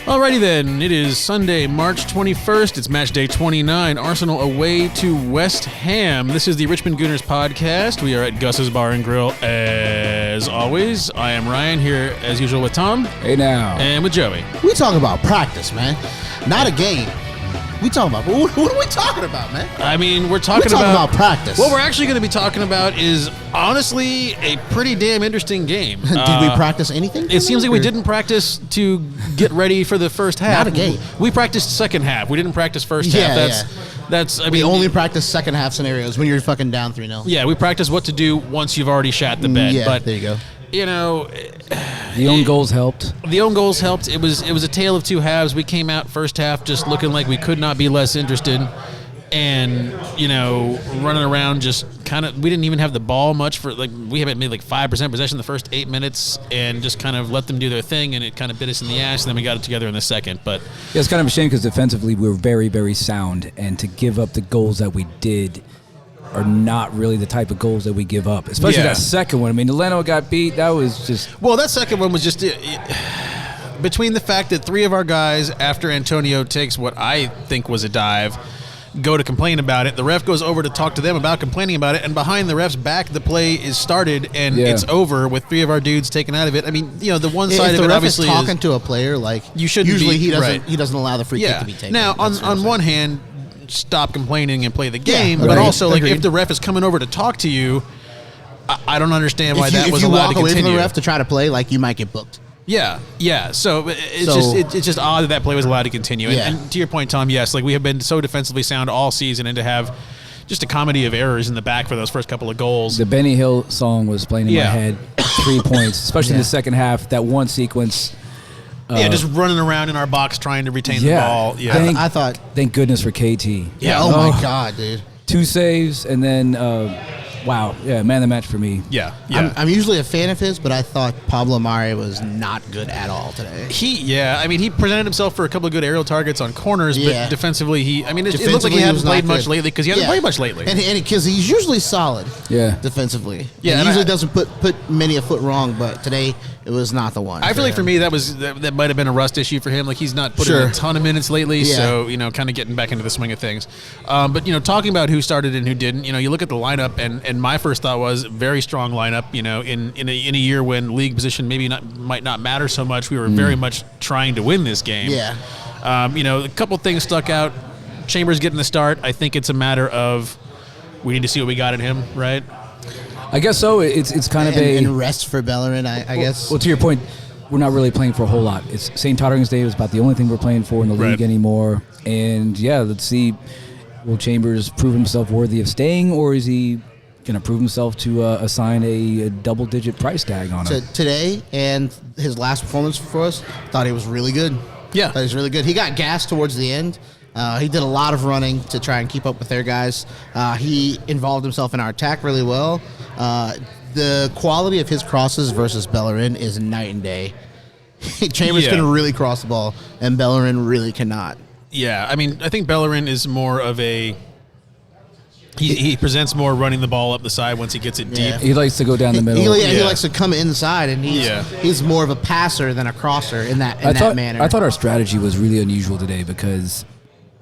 Alrighty then, it is Sunday, March 21st. It's match day 29. Arsenal away to West Ham. This is the Richmond Gooners podcast. We are at Gus's Bar and Grill as always. I am Ryan here as usual with Tom. Hey now. And with Joey. We talking about practice, man. Not a game. We talking about what are we talking about, man? I mean, we're talking about practice. What we're actually going to be talking about is honestly a pretty damn interesting game. Did we practice anything? It seems like we didn't practice to get ready for the first half. Not a game. We practiced second half. We didn't practice first half. That's. I mean, we only practice second half scenarios when you're fucking down 3-0. Yeah, we practice what to do once you've already shat the bed. Yeah, but there you go. You know, the own goals helped. The own goals helped. It was a tale of two halves. We came out first half just looking like we could not be less interested, and running around just kind of. We didn't even have the ball much for we haven't made 5% possession the first 8 minutes, and just kind of let them do their thing, and it kind of bit us in the ass. And then we got it together in the second. But yeah, it's kind of a shame because defensively we were very, very sound, and to give up the goals that we did are not really the type of goals that we give up, especially that second one. I mean, Leno got beat. That was just... Well, that second one was just... between the fact that three of our guys, after Antonio takes what I think was a dive, go to complain about it, the ref goes over to talk to them about complaining about it, and behind the ref's back, the play is started, and it's over with three of our dudes taken out of it. I mean, the one side of it obviously is... If the ref is talking to a player, you shouldn't usually be, he doesn't allow the free kick to be taken. Now, on one hand... stop complaining and play the game, but also if the ref is coming over to talk to you, I don't understand why that was allowed to continue. If you walk away from the ref to try to play, you might get booked. Yeah. So it's just odd that play was allowed to continue. And to your point, Tom, yes, we have been so defensively sound all season, and to have just a comedy of errors in the back for those first couple of goals. The Benny Hill song was playing in my head. 3 points, especially in the second half. That one sequence. Just running around in our box trying to retain the ball. Yeah, I thought. Thank goodness for KT. Yeah. Oh my God, dude. 2 saves and then, wow, man of the match for me. Yeah. I'm usually a fan of his, but I thought Pablo Mari was not good at all today. He presented himself for a couple of good aerial targets on corners, but defensively, it looked like he hadn't played much lately because he hasn't played much lately. And because he's usually solid. Defensively. Yeah, he usually doesn't put many a foot wrong, but today it was not the one. I feel like for me that might have been a rust issue for him. He's not putting a ton of minutes lately, so kind of getting back into the swing of things. But talking about who started and who didn't, you look at the lineup, and my first thought was very strong lineup. In a year when league position might not matter so much, we were very much trying to win this game. Yeah. A couple things stuck out. Chambers getting the start. I think it's a matter of we need to see what we got in him, right? I guess so. It's kind of and rest for Bellerin, I guess. Well, to your point, we're not really playing for a whole lot. It's St. Totteringham's Day is about the only thing we're playing for in the league anymore. And let's see, will Chambers prove himself worthy of staying, or is he going to prove himself to assign a double-digit price tag on him? Today and his last performance for us, thought he was really good. Yeah. Thought he was really good. He got gassed towards the end. He did a lot of running to try and keep up with their guys. He involved himself in our attack really well. The quality of his crosses versus Bellerin is night and day. Chambers can really cross the ball, and Bellerin really cannot. Yeah, I think Bellerin is more of a... He presents more running the ball up the side once he gets it deep. He likes to go down the middle. He likes to come inside, and he's more of a passer than a crosser in that manner. I thought our strategy was really unusual today because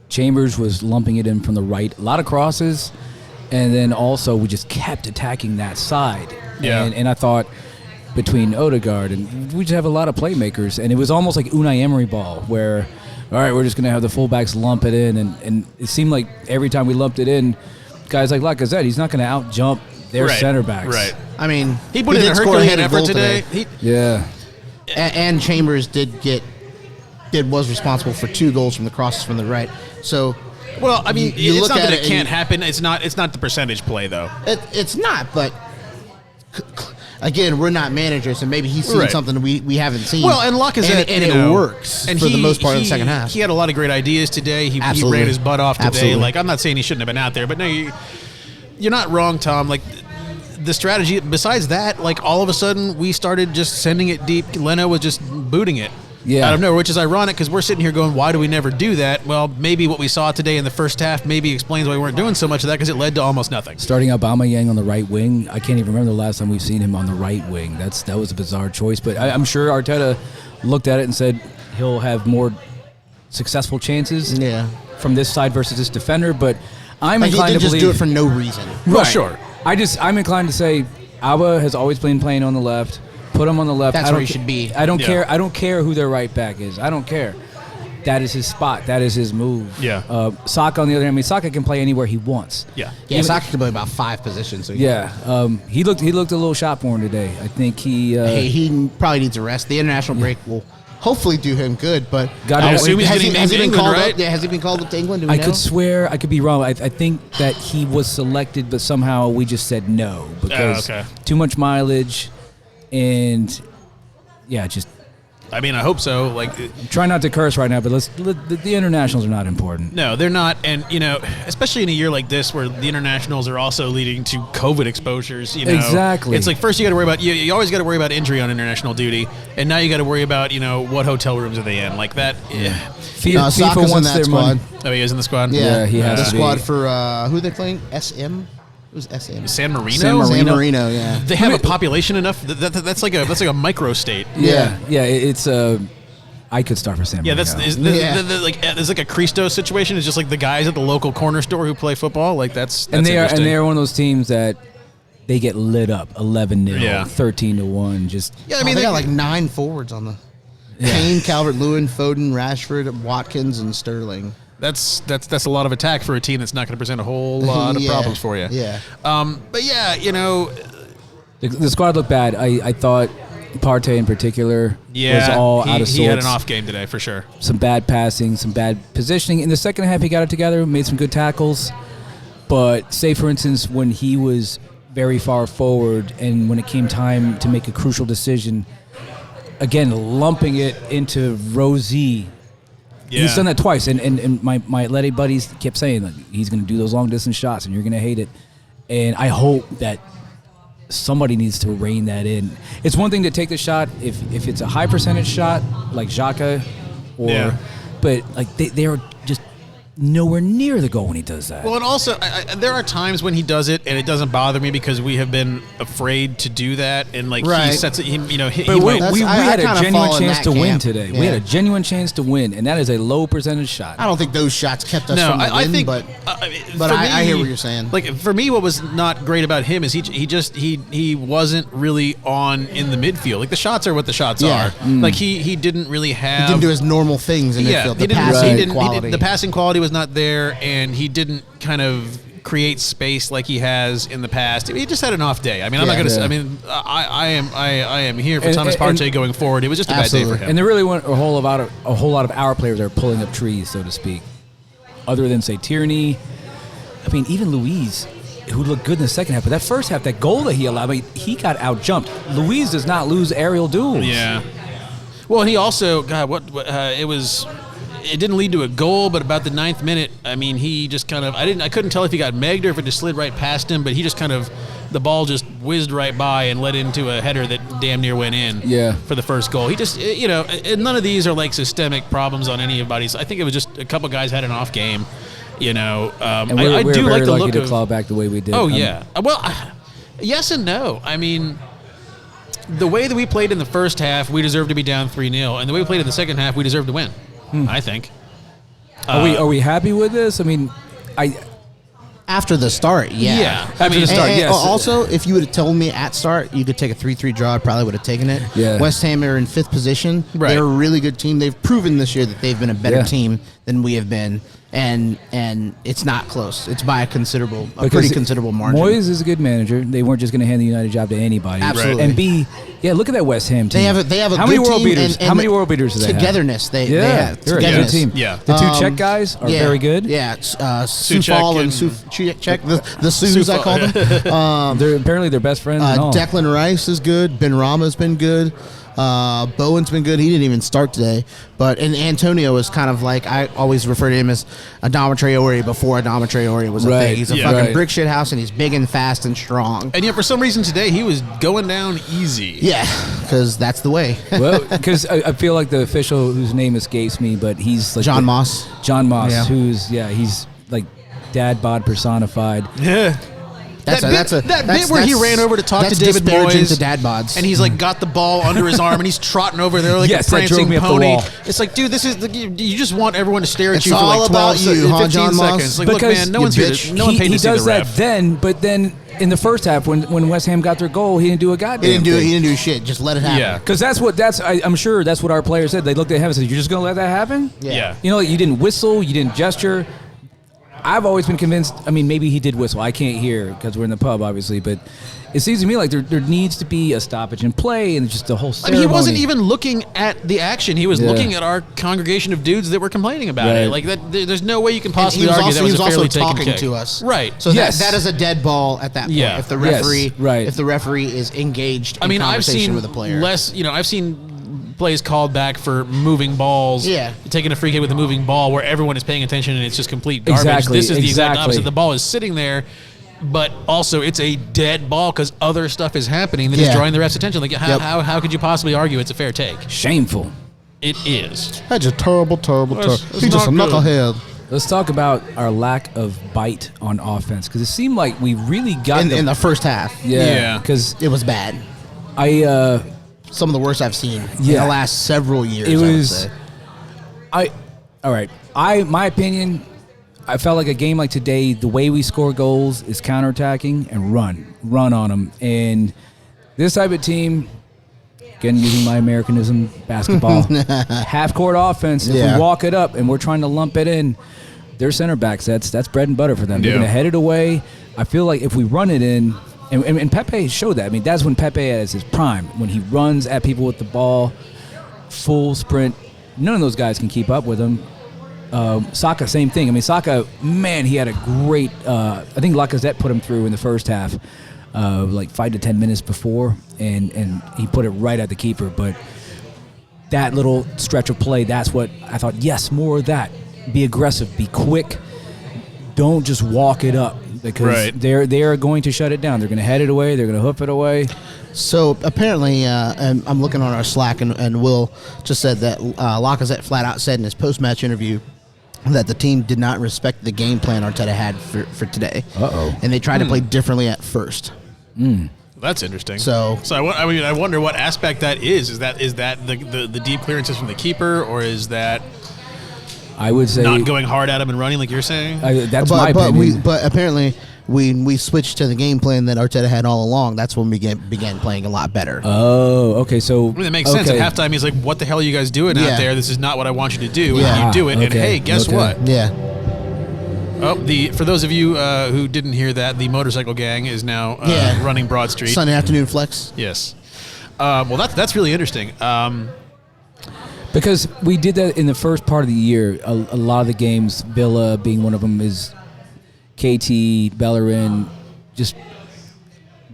Chambers was lumping it in from the right, a lot of crosses, and then also we just kept attacking that side. Yeah. And I thought between Odegaard, and we just have a lot of playmakers, and it was almost like Unai Emery ball where, all right, we're just going to have the fullbacks lump it in, and it seemed like every time we lumped it in, guys like Lacazette, he's not going to out-jump their center backs. Right. He put in a Herculean effort today. And Chambers was responsible for 2 goals from the crosses from the right. So, it's not that it can't happen. It's not the percentage play though. It's not, but again, we're not managers, and maybe he's seen something we haven't seen. Well, and Lacazette, and it works for the most part in the second half. He had a lot of great ideas today. He ran his butt off today. Absolutely. I'm not saying he shouldn't have been out there, but no, you're not wrong, Tom. The strategy, besides that, all of a sudden we started just sending it deep. Leno was just booting it. Out of nowhere, which is ironic because we're sitting here going, why do we never do that? Well, maybe what we saw today in the first half maybe explains why we weren't doing so much of that because it led to almost nothing. Starting Aubameyang on the right wing, I can't even remember the last time we've seen him on the right wing. That was a bizarre choice, but I'm sure Arteta looked at it and said, he'll have more successful chances Yeah. from this side versus this defender, but I'm Like he inclined didn't to just believe do it for no reason. Well, Right. sure. I'm inclined to say Alba has always been playing on the left. Put him on the left. That's I don't where he ca- should be. I don't Yeah. care. I don't care who their right back is. I don't care. That is his spot. That is his move. Yeah. Saka, on the other hand, Saka can play anywhere he wants. Yeah. Yeah, Saka can play about 5 positions. So Yeah. He looked a little shot for him today. I think he. he probably needs a rest. The international break will hopefully do him good, but I assume he's getting named to been England, called right? up? Yeah, has he been called up to England? Do we I know? could swear, I could be wrong. I think that he was selected, but somehow we just said no because okay. too much mileage, and yeah, just I mean, I hope so. Like, try not to curse right now. But the internationals are not important. no, they're not. And, especially in a year like this where the internationals are also leading to COVID exposures, Exactly. It's like first you got to worry about, you always got to worry about injury on international duty. And now you got to worry about, what hotel rooms are they in. Like that. Yeah. FIFA Saka's in wants that their squad. money. Oh, he is in the squad? Yeah, he has the to be. squad for who are they playing? SM. Who's SM? San Marino? San Marino. San Marino. Yeah. They have a population enough. That's like a micro state. Yeah. It's I could start for San Yeah, Marino. there's like a Cristo situation. It's just like the guys at the local corner store who play football. Like that's and they interesting. are one of those teams that they get lit up 11-0, Yeah. 13-1. Just Yeah, I I mean mean, they got like 9 forwards on the Kane, Calvert-Lewin, Foden, Rashford, Watkins, and Sterling. that's a lot of attack for a team that's not going to present a whole lot of Yeah, problems for you. yeah. But yeah, the squad looked bad. I thought Partey in particular was all out of sorts. He had an off game today for sure. Some bad passing, some bad positioning. In the second half, he got it together, made some good tackles. But say, for instance, when he was very far forward and when it came time to make a crucial decision, again, lumping it into Rosie. Yeah. He's done that twice. And my Atleti buddies kept saying that he's going to do those long-distance shots and you're going to hate it. And I hope that somebody needs to rein that in. It's one thing to take the shot if it's a high percentage shot like Xhaka, but like they are just nowhere near the goal when he does that. Well, and also, there are times when he does it, and it doesn't bother me because we have been afraid to do that, and like he Right. sets it. But we had a kinda genuine fall in chance that to win camp. today. Yeah. We had a genuine chance to win, and that is a low percentage shot. I don't think those shots kept us No, from the I win, think, but for I me, hear what you're saying. Like for me, what was not great about him is he wasn't really on in the midfield. Like the shots are what the shots Yeah. are. Like he didn't really have. he didn't do his normal things in Yeah, midfield. he The didn't. passing quality. The passing quality was not there, and he didn't kind of create space like he has in the past. He just had an off day. I mean, I'm not Yeah. going to. Yeah. I mean, I am here for And- Thomas and- Partey going forward. It was just a bad day Absolutely. for him. And there really weren't a whole lot of our players that are pulling up trees, so to speak. Other than say Tierney, I mean even Luiz, who looked good in the second half, but that first half, that goal that he allowed, I mean, he got out jumped. Luiz does not lose aerial duels. Yeah. Well, and he also, God, it didn't lead to a goal, but about the 9th minute, I mean, he just kind of, I couldn't tell if he got megged or if it just slid right past him, but he just kind of, the ball just whizzed right by and led into a header that damn near went in. Yeah. For the first goal. He just, and none of these are like systemic problems on anybody's. I think it was just a couple guys had an off game. And I we're do very like the lucky look to of. claw back the way we did. Oh yeah. Well, yes and no. I mean, the way that we played in the first half, we deserved to be down 3-0, and the way we played in the second half, we deserved to win. I think. Are we happy with this? I mean, After the start, yeah. Yeah. After the start, And yes. Also, if you would have told me at start you could take a 3-3 draw, I probably would have taken it. Yeah. West Ham are in 5th position. Right. They're a really good team. They've proven this year that they've been a better Yeah. team than we have been, and it's not close. It's by a Because pretty considerable margin. Moyes is a good manager. They weren't just going to hand the United job to anybody. Absolutely. And B, look at that West Ham team. They have a how good many world team beaters? and How many world beaters do they have? togetherness. They have they're a good togetherness. team. Yeah. The two Czech guys are very good. Yeah, Suchek Sufal and and- Czech, the Sus I call them. They're apparently their best friends. and all. Declan Rice is good. Ben Rama's been good. Bowen's been good. He didn't even start today. But and Antonio is kind of like, I always refer to him as Adama Traore before Adama Traore was a Right. thing. He's a Yeah. fucking Right. brick shit house, and he's big and fast and strong. And yet, for some reason today, he was going down easy. Yeah, because that's the way. Well, because I feel like the official whose name escapes me, but he's like John Moss. John Moss, Yeah. he's like dad bod personified. Yeah. That bit where he ran over to talk to David Moyes to dad bods, and he's like got the ball under his arm and he's trotting over there like Yes, a that drove prancing me up the pony. wall. It's like, dude, this is you just want everyone to stare at It's you for all like about 12 you, huh, 15 John Moss? seconds. Like, look, Because man, no you one's here. bitch. No one paid he to see does the that ref. then, but then in the first half when West Ham got their goal, he didn't do a goddamn he thing. didn't do shit. Just let it happen. Yeah. Because I'm sure that's what our players said. They looked at him and said, "You're just going to let that happen?" Yeah. You know, you didn't whistle, you didn't gesture. I've always been convinced. I mean, maybe he did whistle. I can't hear because we're in the pub, obviously. But it seems to me like there needs to be a stoppage in play and just the whole I ceremony. mean, he wasn't even looking at the action. He was Yeah. looking at our congregation of dudes that were complaining about Right. it. Like that, there's no way you can And possibly he was argue also, that was he was a also fairly taken talking kick. to us. Right. So Yes. that is a dead ball at that point. Yeah. If the Yes, referee, right. if the referee is engaged I mean, in I've conversation seen with a player. less. I've seen plays called back for moving balls. Yeah. Taking a free kick with a moving ball where everyone is paying attention and it's just complete garbage. Exactly, This is the exact exactly. opposite. The ball is sitting there, but also it's a dead ball because other stuff is happening that is Yeah. drawing the ref's attention. Like Yep. how could you possibly argue it's a fair take? Shameful. It is. That's just terrible. That's He's just a not good. knucklehead. Let's talk about our lack of bite on offense because it seemed like we really got In the first half, Yeah. Because it was bad. Some of the worst I've seen in Yeah. the last several years. It I would was. say. All right. My opinion. I felt like a game like today, the way we score goals is counterattacking and run on them. And this type of team, again using my Americanism, basketball, half court offense. If Yeah. we walk it up and we're trying to lump it in, they're center backs. That's bread and butter for them. They're Yeah. going to head it away. I feel like if we run it in, and Pepe showed that. I mean, that's when Pepe is his prime. When he runs at people with the ball, full sprint. None of those guys can keep up with him. Saka, same thing. I mean, Saka, man, he had a great. I think Lacazette put him through in the first half, like 5 to 10 minutes before, and he put it right at the keeper. But that little stretch of play, that's what I thought. Yes, more of that. Be aggressive. Be quick. Don't just walk it up because Right. they are going to shut it down. They're going to head it away. They're going to hoof it away. So apparently, and I'm looking on our Slack, and Will just said that Lacazette flat out said in his post-match interview that the team did not respect the game plan Arteta had for today. Uh-oh. And they tried to play differently at first. That's interesting. So- I wonder what aspect that is. Is that the deep clearances from the keeper, or is that I would say not going hard at him and running like you're saying? that's my opinion. But apparently, we switched to the game plan that Arteta had all along. That's when we began playing a lot better. Oh, okay. So I mean, that makes sense. okay. At halftime, he's like, "What the hell are you guys doing Yeah. out there? This is not what I want you to do." Yeah. And you do it, and Okay. hey, guess Okay. what? Yeah. Oh, for those of you who didn't hear that, the motorcycle gang is now running Broad Street. Sunday afternoon flex. Yes. Well, that's really interesting. Because we did that in the first part of the year. A lot of the games, Villa being one of them, is KT, Bellerin, just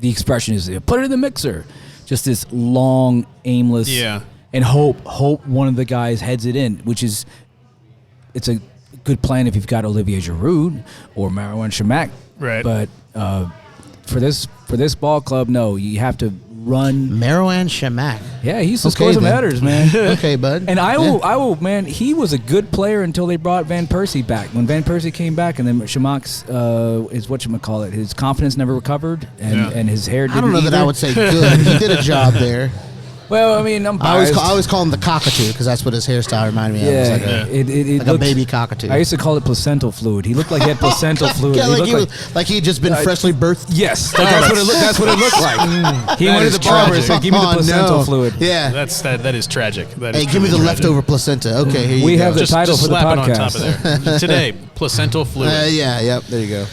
the expression is put it in the mixer. Just this long, aimless, Yeah. and hope one of the guys heads it in, which is, it's a good plan if you've got Olivier Giroud or Marouane Chamakh. Right. But for this ball club, no, you have to run. Marouane Chamakh. Yeah, he used to Okay, score some then. headers, man. Okay, bud. And I will, man. He was a good player until they brought Van Persie back. When Van Persie came back, and then Chamach's is whatchamacallit, his confidence never recovered, and his hair didn't I don't know that I either. would say good. He did a job there. Well, I mean, I'm I biased. always call him the cockatoo because that's what his hairstyle reminded me of. yeah, It was like it like a looked- baby cockatoo. I used to call it placental fluid. He looked like he had placental fluid. Yeah, He like looked he was like he had just been freshly birthed. yes, that's what it looked like. He went to is the barber and tragic. said, "Give me the Oh, placental no. fluid." Yeah. That is tragic. That Hey, is give me the truly tragic. leftover placenta. Okay, here you We go. have the title just for the slap it on podcast. top of there. Today, placental fluid. Yeah, yep. There you go.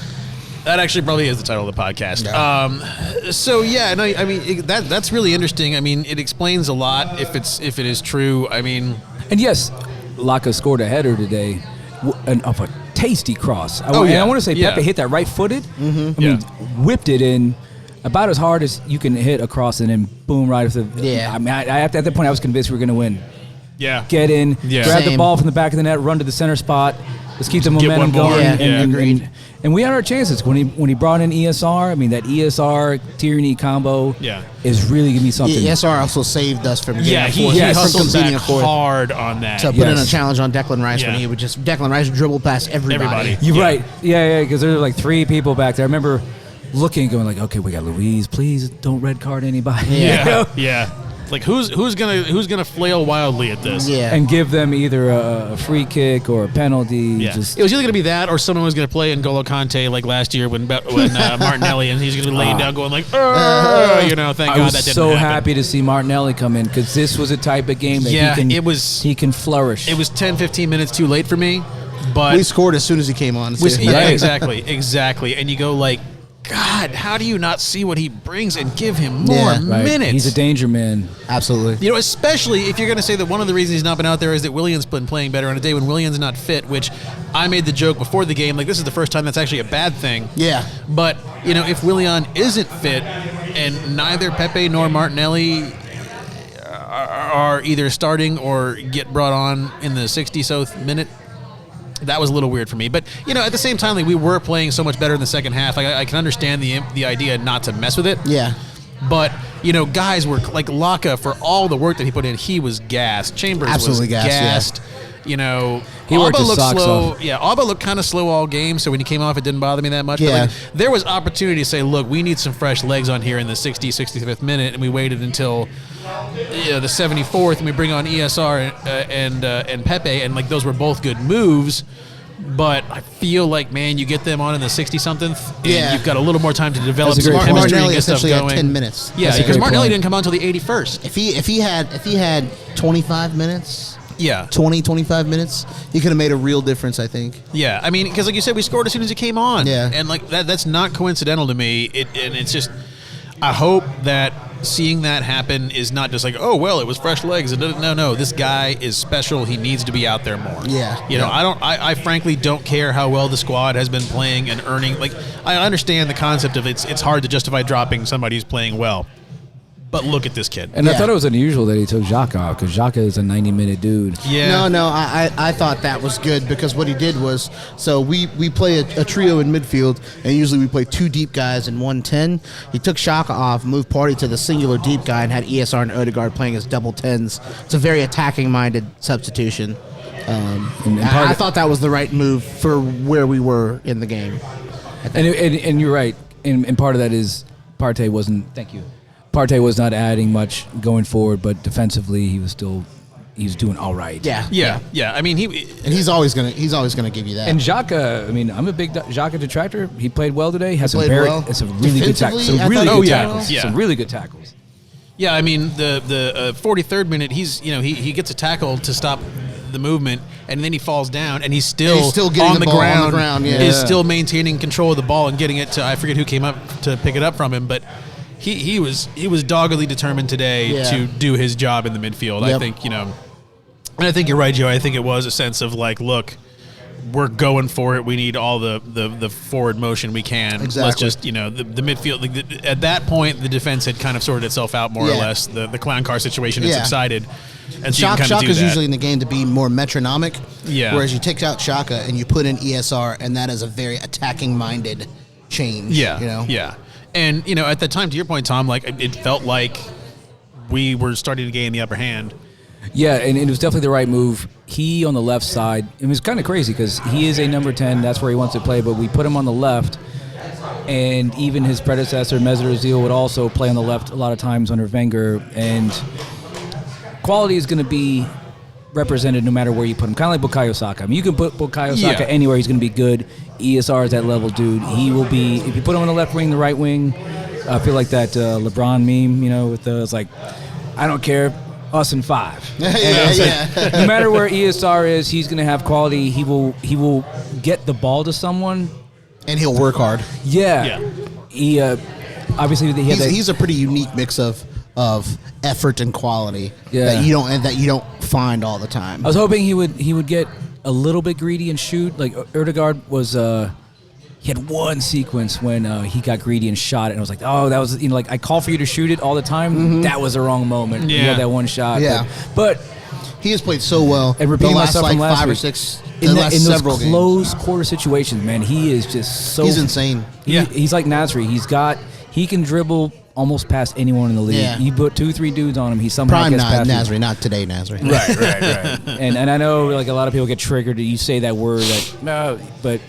That actually probably is the title of the podcast. Yeah. So yeah, no, I mean that's really interesting. I mean, it explains a lot if it is true. I mean, And yes, Laka scored a header today of a tasty cross. I yeah. want to say Yeah. Pepe hit that right-footed. Mm-hmm. I mean, whipped it in about as hard as you can hit a cross and then boom, right off the. Yeah. I mean, at that point, I was convinced we were going to win. yeah, Get in, Yeah. grab the Same. ball from the back of the net, run to the center spot. Let's keep the Get momentum one more. going. Yeah, And, and we had our chances when he brought in ESR. I mean, that ESR Tierney combo Yeah. is really going to be something. ESR also saved us from getting yeah. a He fourth, from hustled conceding back a fourth. hard on that. To put in a Yes. challenge on Declan Rice Yeah. when he would just Declan Rice dribble past everybody. Everybody. You're Yeah. right. Yeah, because there were like three people back there. I remember looking, going like, okay, we got Louise. Please don't red card anybody. Yeah, You know? yeah. Like who's gonna flail wildly at this? Yeah. And give them either a free kick or a penalty. Yeah. Just, It was either going to be that or someone was going to play N'Golo Kante like last year when Martinelli, and he's going to be laying down going like, thank I God that was didn't so happen. happy to see Martinelli come in because this was a type of game that he can flourish. It was 10, 15 minutes too late for me, but We scored as soon as he came on. yeah, exactly. And you go like, God, how do you not see what he brings and give him more Yeah, Right. minutes? He's a danger man. Absolutely. You know, especially if you're going to say that one of the reasons he's not been out there is that Willian's been playing better on a day when Willian's not fit, which I made the joke before the game, like this is the first time that's actually a bad thing. Yeah. But, you know, if Willian isn't fit and neither Pepe nor Martinelli are either starting or get brought on in the 60th minute, that was a little weird for me. But, you know, at the same time, like, we were playing so much better in the second half. Like, I can understand the idea not to mess with it. Yeah. But, you know, guys were like Laka, for all the work that he put in, he was gassed. Chambers Absolutely was gassed, You know, He worked his looked socks slow. off. Yeah, Alba looked kind of slow all game, so when he came off, it didn't bother me that much. Yeah. But like, there was opportunity to say, look, we need some fresh legs on here in the 65th minute, and we waited until the 74th, and we bring on ESR and Pepe, and like those were both good moves. But I feel like, man, you get them on in the 60-something, and Yeah. you've got a little more time to develop That's a some great point. chemistry and Martinelli get stuff essentially had going. 10 minutes. Yeah, That's a because great Martinelli point. didn't come on until the 81st. If he had 25 minutes, Yeah. 25 minutes, he could have made a real difference, I think. Yeah, I mean, because like you said, we scored as soon as he came on. Yeah. And like that's not coincidental to me. And it's just, I hope that seeing that happen is not just like, oh, well, it was fresh legs. No, this guy is special. He needs to be out there more. Yeah. You know, I frankly don't care how well the squad has been playing and earning. Like, I understand the concept of it's hard to justify dropping somebody who's playing well. But look at this kid. And I Yeah. thought it was unusual that he took Xhaka out because Xhaka is a 90-minute dude. Yeah. No, I thought that was good because what he did was, so we play a trio in midfield, and usually we play two deep guys and 110. He took Xhaka off, moved Party to the singular deep guy, and had ESR and Odegaard playing as double 10s. It's a very attacking-minded substitution. And I thought that was the right move for where we were in the game. And you're right. And part of that is Partey wasn't. Thank you. Partey was not adding much going forward, but defensively he was doing all right. Yeah. I mean, And he's always gonna give you that. And Xhaka, I mean, I'm a big Xhaka detractor. He played well today. Had some played very, well. some really good tackles. Defensively, Some I really thought good he did tackles. well. Yeah. Some really good tackles. Yeah, I mean the 43rd minute, he gets a tackle to stop the movement, and then he falls down, and he's still getting on the the ball on the ground. ground, yeah. Is Yeah. still maintaining control of the ball and getting it to, I forget who came up to pick it up from him, but he was doggedly determined today Yeah. to do his job in the midfield. I Yep. think, and I think you're right, Joe. I think it was a sense of like, look, we're going for it. We need all the forward motion we can. Exactly. Let's just, the midfield. Like at that point, the defense had kind of sorted itself out more or Yeah. less. The clown car situation had Yeah. subsided. And so you can kind of do Shaka's that. usually in the game to be more metronomic. Yeah. Whereas you take out Shaka and you put in ESR, and that is a very attacking-minded change. Yeah. Yeah. And, at the time, to your point, Tom, like it felt like we were starting to gain the upper hand. Yeah, and it was definitely the right move. He on the left side, it was kind of crazy because he is a number 10. That's where he wants to play, but we put him on the left. And even his predecessor, Mesut Ozil, would also play on the left a lot of times under Wenger. And quality is going to be represented no matter where you put him. Kind of like Bukayo Saka. I mean, you can put Bukayo Saka Yeah. anywhere. He's going to be good. ESR is that level dude. He will be, if you put him on the left wing, the right wing, I feel like that LeBron meme, with it's like, I don't care, us and five. And it's like, no matter where ESR is, he's going to have quality. He will get the ball to someone. And he'll work hard. Yeah. He obviously he had that. He's a pretty unique mix of effort and quality Yeah. that you don't find all the time. I was hoping he would get a little bit greedy and shoot. Like Odegaard was, he had one sequence when he got greedy and shot it, and I was like, oh, that was like I call for you to shoot it all the time. That was the wrong moment. He Yeah. had that one shot. Yeah. but He has played so well. And repeating the last myself from last 5 or week, 6, in the last those several games. close quarter situations, man, he is just so. He's insane. Yeah. He's like Nasri. He can dribble almost past anyone in the league. Yeah. You put 2-3 dudes on him, he somehow Prime gets past you. Nasri, not today Nasri. Right. and I know like a lot of people get triggered that you say that word. Like, no, but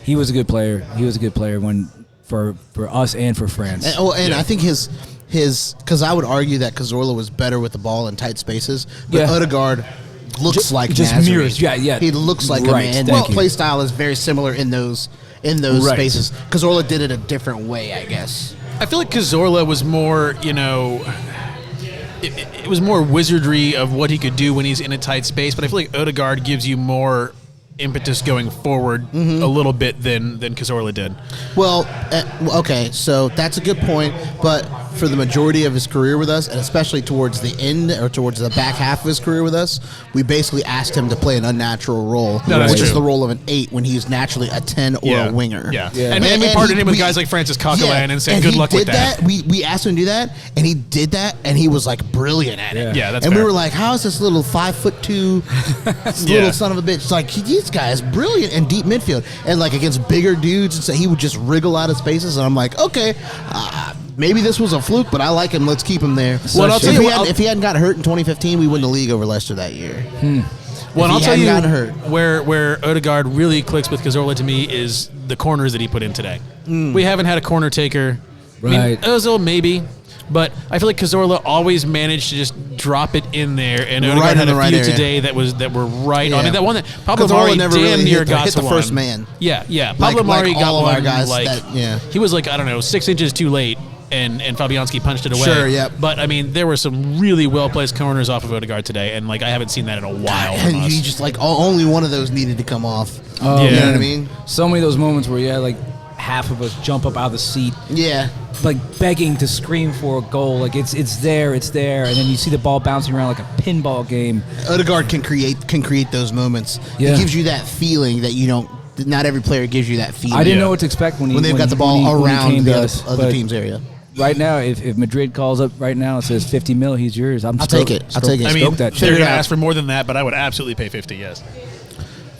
he was a good player. He was a good player when for us and for France. And I think his because I would argue that Cazorla was better with the ball in tight spaces, but Odegaard looks like just Nazarene. mirrors. Yeah. He looks like a man. Well, play style is very similar in those spaces. Cazorla did it a different way, I guess. I feel like Cazorla was more, it was more wizardry of what he could do when he's in a tight space, but I feel like Odegaard gives you more impetus going forward a little bit than Cazorla did. Well, okay, so that's a good point, but for the majority of his career with us, and especially towards the end or towards the back half of his career with us, we basically asked him to play an unnatural role, which is the role of an 8 when he's naturally a 10 or a winger. Yeah. And we partnered him with guys like Francis Coquelin and saying good luck with that. We asked him to do that, and he did that, and he was like brilliant at it. Yeah, that's and fair. we were like, how is this little 5'2" little son of a bitch? Like, this guy is brilliant in deep midfield. And like against bigger dudes, and so he would just wriggle out of spaces, and I'm like, okay, maybe this was a fluke, but I like him. Let's keep him there. Well, I'll tell you if he hadn't got hurt in 2015, we win the league over Leicester that year. Well, and I'll tell you hurt. where Odegaard really clicks with Cazorla to me is the corners that he put in today. We haven't had a corner taker. Right. I mean, Ozil maybe, but I feel like Cazorla always managed to just drop it in there, and Odegaard had a few today that were right on. I mean, that one that Pablo Mari damn near got hit the first man. Yeah. Pablo Mari got all one. Of our guys he was like, I don't know, 6 inches too late. And Fabianski punched it away. Sure, yep. But, I mean, there were some really well-placed corners off of Odegaard today, and, like, I haven't seen that in a while from us. You just, like, only one of those needed to come off. You know what I mean? So many of those moments where you had, like, half of us jump up out of the seat. Yeah. Like, begging to scream for a goal. Like, it's there, and then you see the ball bouncing around like a pinball game. Odegaard can create those moments. Yeah. He gives you that feeling that you don't. Not every player gives you that feeling. I didn't know what to expect when they've got the ball around the other team's area. Right now, if Madrid calls up right now and says 50 mil, he's yours. I'll take it. I'll take it. I mean, they're shit. going to ask for more than that, but I would absolutely pay 50, yes.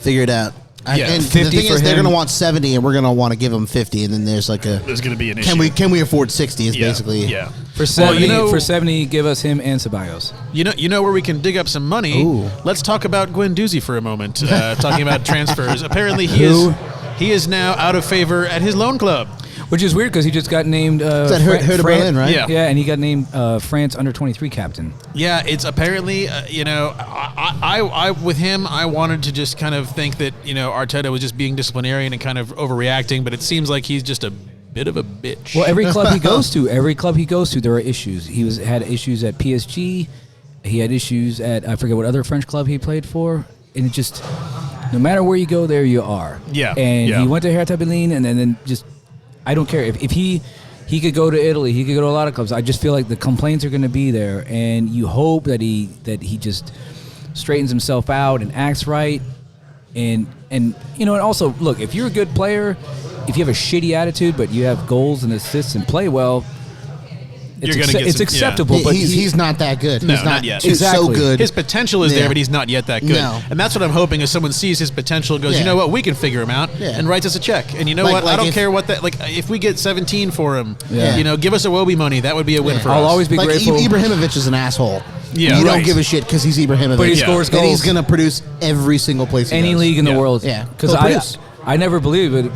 Figure it out. Yeah, and the thing is, they're going to want 70, and we're going to want to give them 50, and then there's going to be an issue. Can we afford 60? Is basically for 70. For 70, give us him and Ceballos. You know where we can dig up some money. Ooh. Let's talk about Guendouzi for a moment. Talking about transfers, apparently he is now out of favor at his loan club. Which is weird because he just got named Hertha Berlin, right? Yeah, and he got named France under-23 captain. Yeah, it's apparently, I with him, I wanted to just kind of think that, Arteta was just being disciplinarian and kind of overreacting, but it seems like he's just a bit of a bitch. Well, every club he goes to, there are issues. He had issues at PSG. He had issues at, I forget what other French club he played for. And it just, no matter where you go, there you are. Yeah. And he went to Hertha Berlin and then just, I don't care. If he could go to Italy, he could go to a lot of clubs. I just feel like the complaints are going to be there, and you hope that he just straightens himself out and acts right. And also, look, if you're a good player, if you have a shitty attitude but you have goals and assists and play well, it's acceptable. Yeah. But he's not that good. No, he's not yet. He's so good. His potential is there, but he's not yet that good. No. And that's what I'm hoping is someone sees his potential and goes, you know what, we can figure him out, and writes us a check. And you know what, I don't care what that, like, if we get 17 for him, give us a Wobie money, that would be a win for us. I'll always be grateful. Ibrahimovic is an asshole. Yeah, you don't give a shit because he's Ibrahimovic. But he scores goals. And he's going to produce every single place any league in the world. Yeah. Because I never believed it.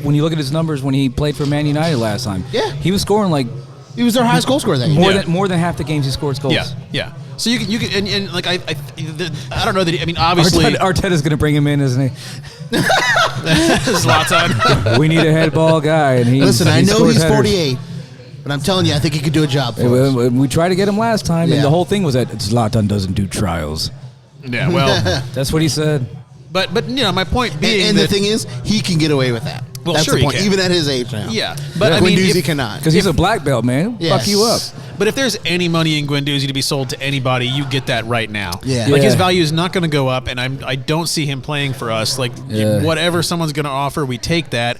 When you look at his numbers when he played for Man United last time, he was scoring like... He was their highest goal scorer that year. More than half the games he scores goals. Yeah. So you can and like I don't know that I mean obviously Arteta's going to bring him in, isn't he? Zlatan. We need a head ball guy, and I know he's 48, but I'm telling you, I think he could do a job for us. We tried to get him last time, and the whole thing was that Zlatan doesn't do trials. Yeah, well, that's what he said. But my point being, and the thing is, he can get away with that. Well, that's sure the point, he can. even at his age now. Yeah, but I mean, Guendouzi cannot, because he's a black belt, man. He'll fuck you up. But if there's any money in Guendouzi to be sold to anybody, you get that right now. Yeah. Like his value is not going to go up, and I don't see him playing for us. Like whatever someone's going to offer, we take that.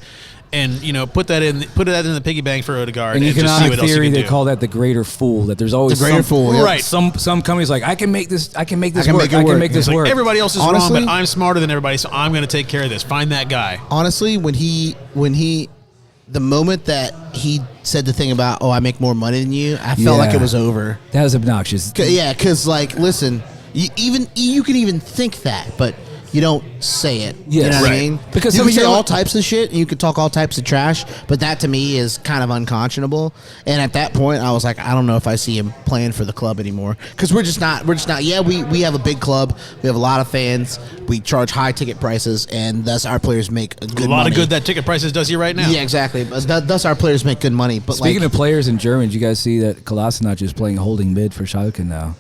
And put that in the piggy bank for Odegaard. In economic theory, they do. call that the greater fool. That there's always the greater fool, right? Some companies like I can make this work. Everybody else is honestly, wrong, but I'm smarter than everybody, so I'm going to take care of this. Find that guy. Honestly, when he the moment that he said the thing about I make more money than you, I felt like it was over. That was obnoxious. Because like listen, you can even think that, but you don't say it. Yes. You know what I Right. mean? Because you can say you're- all types of shit, and you can talk all types of trash, but that to me is kind of unconscionable. And at that point, I was like, I don't know if I see him playing for the club anymore, because we're just not. Yeah, we have a big club, we have a lot of fans, we charge high ticket prices, and thus our players make a good A lot money. of good that ticket prices does you right now. Yeah, exactly. But thus our players make good money. But Speaking like, of players in German, did you guys see that Kolasinac is playing holding mid for Schalke now?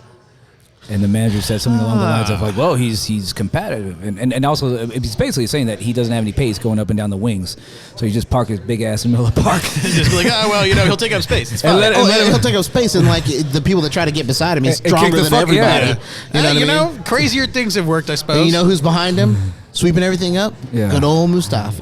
And the manager said something along the lines of like, "Well, he's competitive," and also he's basically saying that he doesn't have any pace going up and down the wings, so he just park his big ass in the middle of the park. Just be like, oh well, he'll take up space. It's fine. And let- he'll take up space, and like the people that try to get beside him, he's And kick stronger the than fuck- everybody. yeah. You know what I mean? crazier things have worked, I suppose. And you know who's behind him, sweeping everything up? Yeah. Good old Mustafi.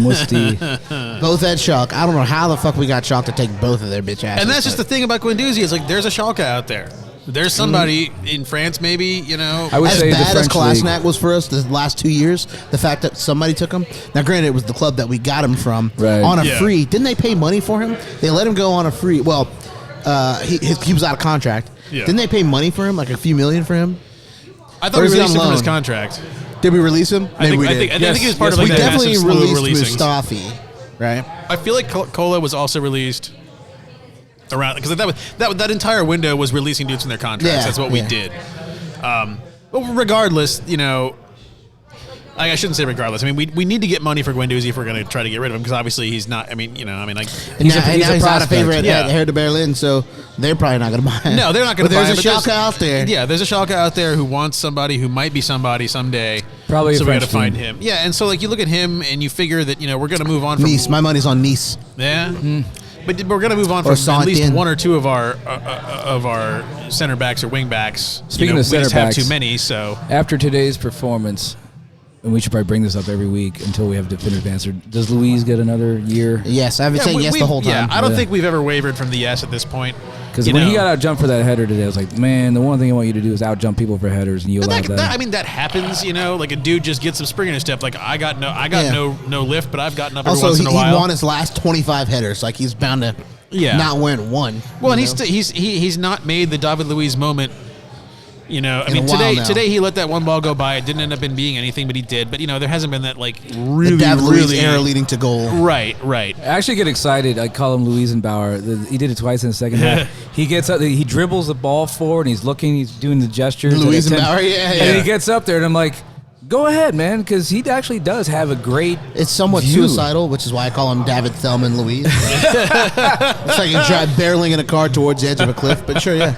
Musti. Both at Schalke. I don't know how the fuck we got Schalke to take both of their bitch asses. And that's just the but thing about Guendouzi is like there's a Schalke out there. There's somebody in France, maybe, I would as say the bad as French league. Kolasinac was for us the last 2 years, the fact that somebody took him. Now, granted, it was the club that we got him from Right. on a Yeah. free. Didn't they pay money for him? They let him go on a free. Well, he was out of contract. Yeah. Didn't they pay money for him, like a few million for him? I thought Or we is he released on him from his loan? contract. Did we release him? I think, we I did. think, I think he was part of Yes, like we that massive definitely slew of released releasings. Mustafi, right? I feel like Cola was also released around because that entire window was releasing dudes from their contracts. Yeah, That's what we yeah. did. But regardless, I shouldn't say regardless. I mean, we need to get money for Guendouzi if we're going to try to get rid of him because obviously he's not. I mean, like. And He's a- now, he's a he's out of prospect. favor at Yeah. Hertha Berlin, so they're probably not going to buy him. No, they're not going But to buy there's him. a Schalke out there. Yeah, there's a Schalke out there who wants somebody who might be somebody someday. Probably a so we got to French find team. him. Yeah, and so like you look at him and you figure that we're going to move on from Nice. My money's on Nice. Yeah, but we're going to move on Or from at least Saint-Étienne. one or two of our center backs or wing backs. Speaking of we center just have backs- too many. So After today's performance, and we should probably bring this up every week until we have definitive answer. Does Luis get another year? Yes, I've been saying yes the whole time. Yeah, I don't Yeah. think we've ever wavered from the yes at this point. Because when he got out jumped for that header today, I was like, man, the one thing I want you to do is out jump people for headers, and you And allow that. I mean, that happens. Like a dude just gets some spring in his step. Like I got Yeah. no lift, but I've gotten up every Also, once he in a while. won his last 25 headers. Like, he's bound to not win one. Well, and you know? he's not made the David Luiz moment. I In mean, a while now. today he let that one ball go by. It didn't end up in being anything, but he did. But there hasn't been that like really, the David Luiz really era leading to goal. Right. I actually get excited. I call him Luisenbauer. He did it twice in the second half. He gets up, he dribbles the ball forward, and he's looking, he's doing the gestures. Luisenbauer, yeah. And he gets up there, and I'm like, go ahead, man, because he actually does have a great. It's somewhat view. suicidal, which is why I call him David Thelman Luiz. It's like you drive barreling in a car towards the edge of a cliff, but sure, yeah.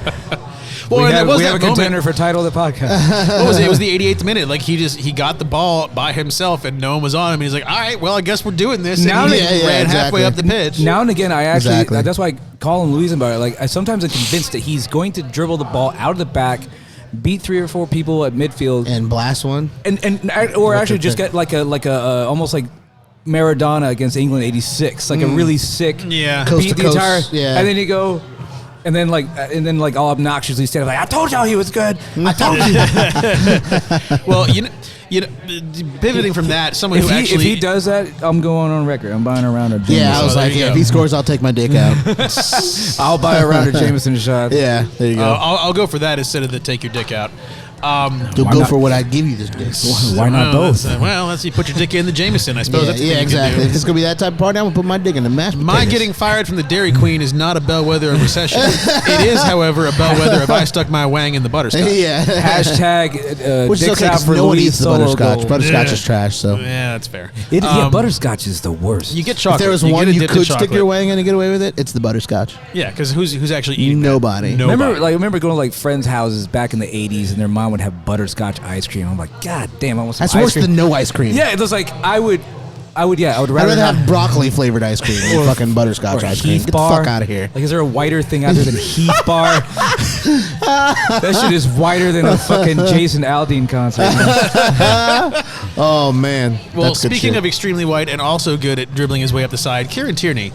Well, we and have, it was we have that a contender moment. for title of the podcast. What was it? It was the 88th minute. Like he got the ball by himself, and no one was on him. And he's like, "All right, well, I guess we're doing this." And Now he that- yeah, ran exactly. halfway up the pitch. Now and again, I actually Exactly. that's why I call him Luisenbauer. Like I sometimes am convinced that he's going to dribble the ball out of the back, beat 3 or 4 people at midfield, And blast one. or actually just get like a almost like Maradona against England '86, like a really sick Yeah. Coast beat to the coast, entire, yeah. and then you go. And then like all obnoxiously stand like, I told y'all he was good. I told you. Well, pivoting from that, someone who If actually he does that, I'm going on record. I'm buying a round of Jameson. Yeah, I was there like, you yeah, go. if he scores, I'll take my dick out. I'll buy a round of Jameson shot. Yeah, there you go. I'll go for that instead of the take your dick out. You'll why go not? for what I give you this dick. Why not both? Let's see. Put your dick in the Jameson. I suppose Yeah, that's the yeah, thing you can exactly. do. If it's gonna be that type of party, I'm gonna put my dick in the mashed potatoes. My getting fired from the Dairy Queen is not a bellwether of recession. It is, however, a bellwether if I stuck my wang in the butterscotch. yeah. Hashtag Which is dicks okay, out 'cause for no one Luis eats the solo butterscotch. goal. Butterscotch Yeah. is trash. So Yeah, that's fair. Butterscotch is the worst. You get if chocolate. there was You one get you dipped could in stick chocolate. your wang in and get away with it, it's the butterscotch. Yeah, because who's actually eating that? Nobody. Remember going to like friends' houses back in the '80s, and their mom would have butterscotch ice cream. I'm like, God damn, I want some That's ice worse cream. than no ice cream. Yeah, it was like I would rather I'd rather not have broccoli flavored ice cream than fucking butterscotch or ice cream. Heath Get bar. the fuck out of here. Like, is there a whiter thing out there than Heath bar? That shit is whiter than a fucking Jason Aldean concert. Oh man. Well, That's good speaking shit. of extremely white and also good at dribbling his way up the side, Kieran Tierney.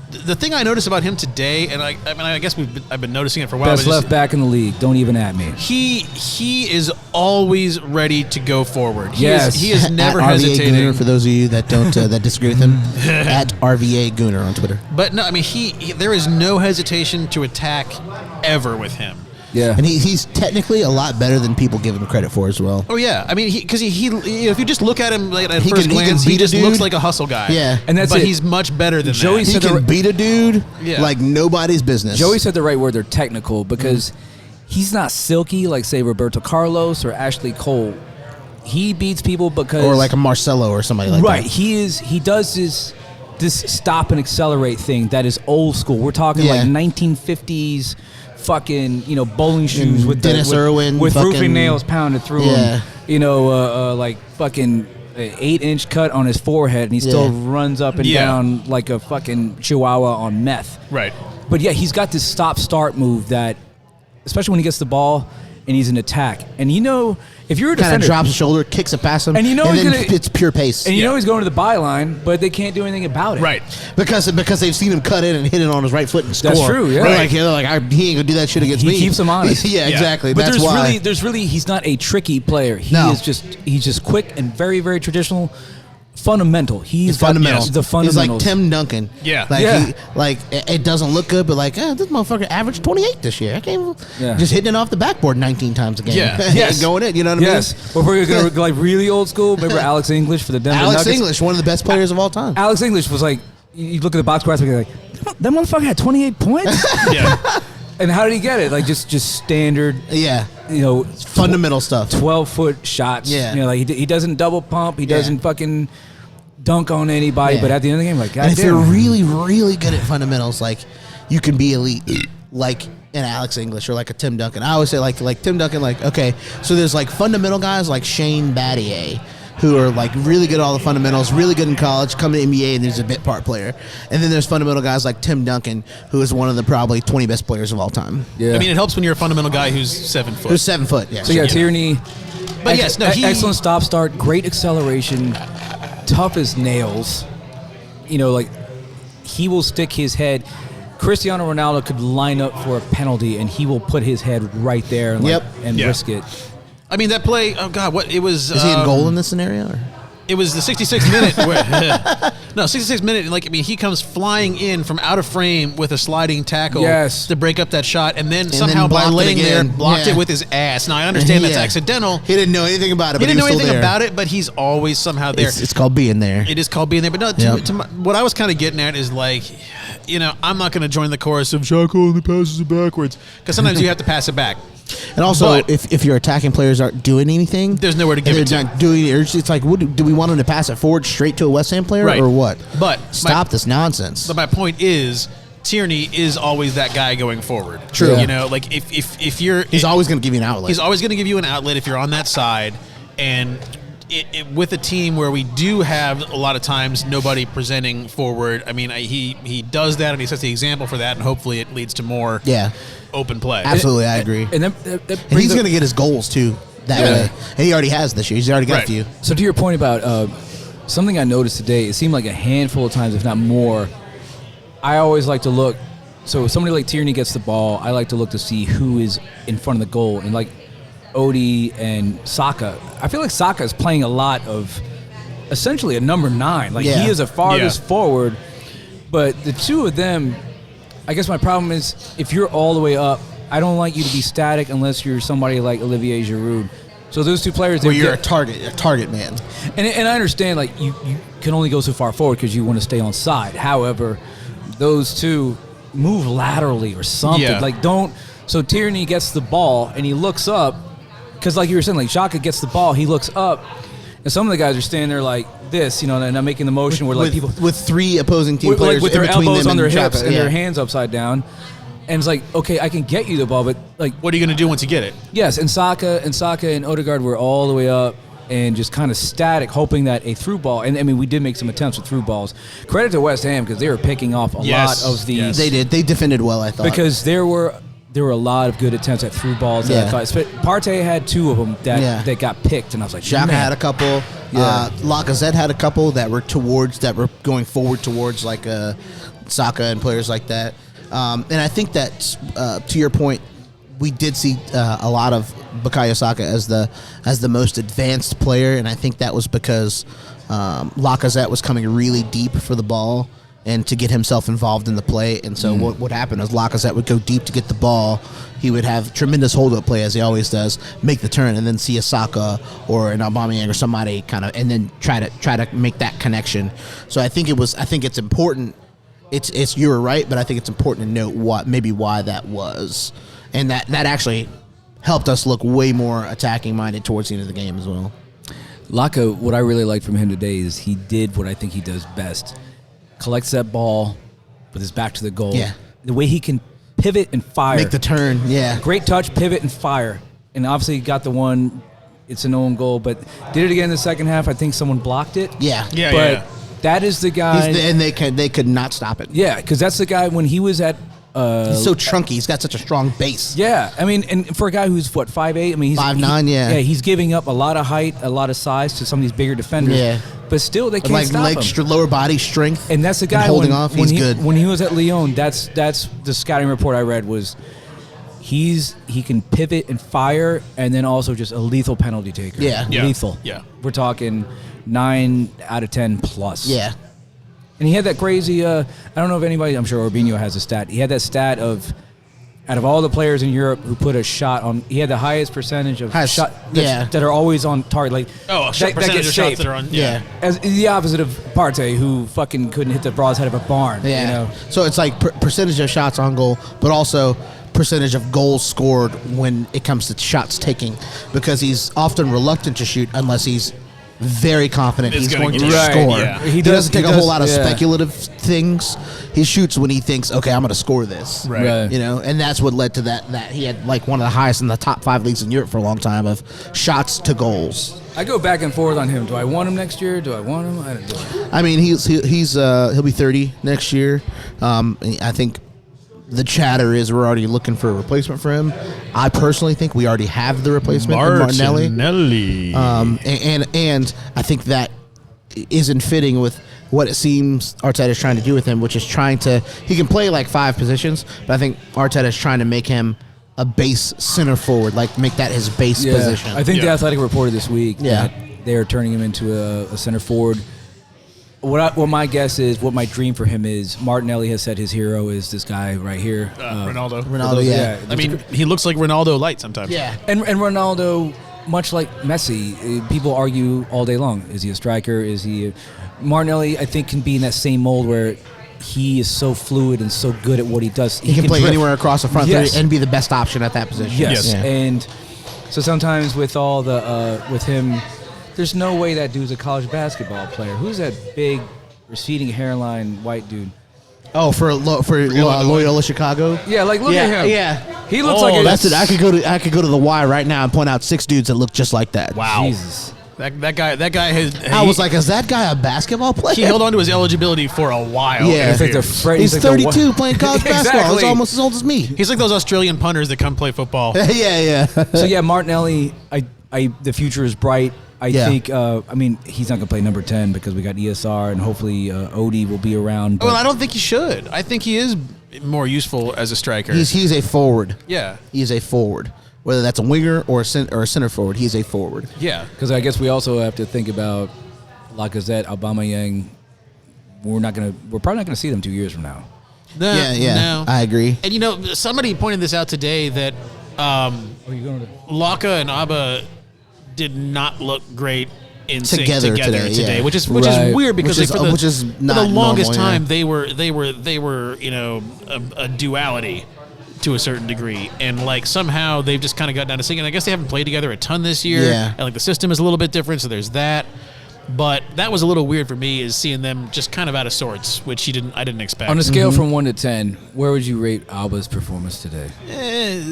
The thing I noticed about him today, and I guess I've been noticing it for a while. Best but left back in the league. Don't even at me. He is always ready to go forward. Yes. He is never at RVA hesitating. Gooner, for those of you that don't that disagree with him, at RVA Gooner on Twitter. But no, I mean there is no hesitation to attack ever with him. Yeah. And he's technically a lot better than people give him credit for as well. Oh yeah, I mean, because he if you just look at him like, at He first can- he glance, can he beat a just dude. looks like a hustle guy. Yeah. And that's but it. he's much better than Joey that. He can beat a dude Yeah. like nobody's business. Joey said the right word. They're technical because he's not silky like, say, Roberto Carlos or Ashley Cole. He beats people because... or like a Marcelo or somebody like right. that. He does this stop and accelerate thing that is old school. We're talking Yeah. like 1950s fucking, bowling shoes with Dennis Irwin with fucking- roofing nails pounded through Yeah. him. Like fucking 8-inch cut on his forehead, and he still Yeah. runs up and Yeah. down like a fucking chihuahua on meth. Right. But yeah, he's got this stop-start move that, especially when he gets the ball and he's in attack. And if you're a Kind of defender, drops his shoulder, kicks it past him, And he's then gonna, it's pure pace. and Yeah. he's going to the byline, but they can't do anything about it. Right. because they've seen him cut in and hit it on his right foot and score. That's true, yeah. They're Right. he ain't gonna do that shit against He me. keeps him honest. Yeah, exactly. But That's why. there's really he's not a tricky player. No. He's just quick and very, very traditional, fundamental. He's got fundamental. the He's fundamentals. like Tim Duncan. Yeah. Like Yeah. it doesn't look good, but this motherfucker averaged 28 this year. I can't even, Yeah. just hitting it off the backboard 19 times a game. Yeah. Yes. Going in. You know what Yes. I mean? Or if we're gonna go like really old school, remember Alex English for the Denver Alex Nuggets? English, one of the best players of all time. Alex English was like, you look at the box score, like, that motherfucker had 28 points. Yeah. And how did he get it? Like just standard, Yeah. Fundamental stuff. 12-foot shots. Yeah. Like he doesn't double pump. He Yeah. doesn't fucking dunk on anybody. Yeah. But at the end of the game, like, God And if damn. you're really, really good at fundamentals, like you can be elite, like an Alex English or like a Tim Duncan. I always say like Tim Duncan. Like, okay, so there's like fundamental guys like Shane Battier, who are like really good at all the fundamentals, really good in college, come to NBA, and there's a bit part player. And then there's fundamental guys like Tim Duncan, who is one of the probably 20 best players of all time. Yeah. I mean, it helps when you're a fundamental guy who's 7 foot. Who's 7 foot? Yeah. So yeah, Tierney. But yes, no, he- excellent stop start, great acceleration, tough as nails. Like he will stick his head. Cristiano Ronaldo could line up for a penalty, and he will put his head right there and, Yep. and Yeah. risk it. I mean, that play. Oh God, what it was? Is he in goal in this scenario? Or? It was the 66th minute. No, 66th minute. Like, I mean, he comes flying in from out of frame with a sliding tackle Yes. to break up that shot, and then somehow then by blocked it laying there, again. blocked Yeah. it with his ass. Now I understand that's Yeah. accidental. He didn't know anything about it. He But didn't know was still anything there. about it, but he's always somehow there. It's called being there. It is called being there. But no, what I was kind of getting at is like, I'm not going to join the chorus of Shaq only passes it backwards, because sometimes you have to pass it back. And also, But- if your attacking players aren't doing anything, There's nowhere to give and it they're to. not doing it. It's like, do we want them to pass it forward straight to a West Ham player Right. or what? But Stop this nonsense. But my point is, Tierney is always that guy going forward. True. Like if you're, He's always going to give you an outlet. he's always going to give you an outlet if you're on that side, and with a team where we do have a lot of times nobody presenting forward. I mean, he does that, and he sets the example for that, and hopefully it leads to more Yeah. open play. Absolutely, I agree. And then And he's going to get his goals too that Yeah. way. And he already has this year. He's already got Right. a few. So to your point about something I noticed today, it seemed like a handful of times, if not more, I always like to look. So if somebody like Tierney gets the ball, I like to look to see who is in front of the goal. And like Odie and Saka, I feel like Saka is playing a lot of essentially a number 9. Like Yeah. he is the farthest Yeah. forward. But the two of them, I guess my problem is if you're all the way up, I don't like you to be static unless you're somebody like Olivier Giroud. So those two players, Where they you're get- a target man. and I understand, like, you can only go so far forward because you want to stay on side. However, those two move laterally or something. Yeah. Like, don't. So Tierney gets the ball and he looks up because, like you were saying, like Xhaka gets the ball, he looks up, and some of the guys are standing there like this, and I'm making the motion where like people with 3 opposing team with, players with their in between elbows them on their and hips Xhaka, and yeah. their hands upside down. And it's like, okay, I can get you the ball, but like, What are you going to do once you get it? yes, and Saka and Odegaard were all the way up and just kind of static, hoping that a through ball. And I mean, we did make some attempts with through balls. Credit to West Ham because they were picking off a Yes, lot of these. yes. They did. They defended well, I thought. Because there were a lot of good attempts at through balls. Yeah. That I thought. Partey had 2 of them that Yeah. got picked, and I was like, Xhaka man. had a couple. Yeah. Lacazette had a couple that were going forward towards like Saka and players like that. And I think that to your point, we did see a lot of Bukayo Saka as the most advanced player, and I think that was because Lacazette was coming really deep for the ball and to get himself involved in the play. And so what would happen is Lacazette would go deep to get the ball, he would have tremendous hold-up play, as he always does, make the turn, and then see a Saka or an Aubameyang or somebody kind of, and then try to make that connection. So I think it's important. It's you're right, but I think it's important to note why that was, and that actually helped us look way more attacking minded towards the end of the game as well. Laka, what I really liked from him today is he did what I think he does best. Collects that ball with his back to the goal. Yeah. The way he can pivot and fire. Make the turn, yeah. Great touch, pivot, and fire. And obviously he got the one, it's an own goal, but did it again in the second half. I think someone blocked it. Yeah. But that is the guy. And they could not stop it. Yeah, because that's the guy when he was at... he's so chunky. He's got such a strong base. Yeah, I mean, and for a guy who's, 5'8", I mean, he's 5'9", yeah. Yeah, he's giving up a lot of height, a lot of size to some of these bigger defenders. Yeah. But still, they can't stop him. Lower body strength. And that's the guy holding off. He's good. When he was at Lyon, that's the scouting report I read was he can pivot and fire, and then also just a lethal penalty taker. Yeah. Lethal. Yeah. We're talking 9 out of 10 plus. Yeah. And he had that crazy, I don't know if anybody, I'm sure Orbinho has a stat. He had that stat of, out of all the players in Europe who put a shot on, he had the highest percentage of shots that are always on target. Like, percentage of shots that are on. Yeah. As the opposite of Partey, who fucking couldn't hit the broad's head of a barn. Yeah. You know? So it's like percentage of shots on goal, but also percentage of goals scored when it comes to shots taking, because he's often reluctant to shoot unless he's very confident he's going to score. Yeah. He doesn't take a whole lot of speculative things. He shoots when he thinks, okay, I'm going to score this. Right. You know, and that's what led to that he had like one of the highest in the top 5 leagues in Europe for a long time of shots to goals. I go back and forth on him. Do I want him next year? Do I want him? I don't know. I mean, he'll be 30 next year. I think the chatter is we're already looking for a replacement for him. I personally think we already have the replacement in Martinelli. And I think that isn't fitting with what it seems Arteta's trying to do with him, which is he can play like 5 positions, but I think Arteta's trying to make him a base center forward, like make that his base position. I think the Athletic reported this week that they're turning him into a center forward. What my guess is, what my dream for him is, Martinelli has said his hero is this guy right here. Ronaldo, yeah. I mean, he looks like Ronaldo light sometimes. Yeah. And Ronaldo, much like Messi, people argue all day long. Is he a striker? Is he... Martinelli, I think, can be in that same mold where he is so fluid and so good at what he does. He can play anywhere across the front three and be the best option at that position. Yes. Yeah. And so sometimes with all the... with him... There's no way that dude's a college basketball player. Who's that big, receding hairline white dude? Oh, for Loyola Chicago. Yeah, like look at him. Yeah, he looks like that's it. I could go to the Y right now and point out 6 dudes that look just like that. Wow, Jesus. That guy has. I was like, is that guy a basketball player? He held on to his eligibility for a while. Yeah, he's 32 playing college basketball. He's almost as old as me. He's like those Australian punters that come play football. yeah. So yeah, Martinelli. The future is bright. I think, I mean, he's not going to play number 10 because we got ESR and hopefully Odie will be around. Well, I don't think he should. I think he is more useful as a striker. He's a forward. Yeah. He's a forward. Whether that's a winger or a center forward, he's a forward. Yeah. Because I guess we also have to think about Lacazette, Aubameyang. We're probably not going to see them 2 years from now. No. I agree. And, somebody pointed this out today that Laka and Abba did not look great in sync together today, which is weird because for the longest time they were a duality to a certain degree, and like somehow they've just kind of got down to sync. And I guess they haven't played together a ton this year, and like the system is a little bit different, so there's that. But that was a little weird for me, is seeing them just kind of out of sorts, which I didn't expect. On a scale from 1 to 10, where would you rate Alba's performance today?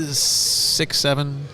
6, 7.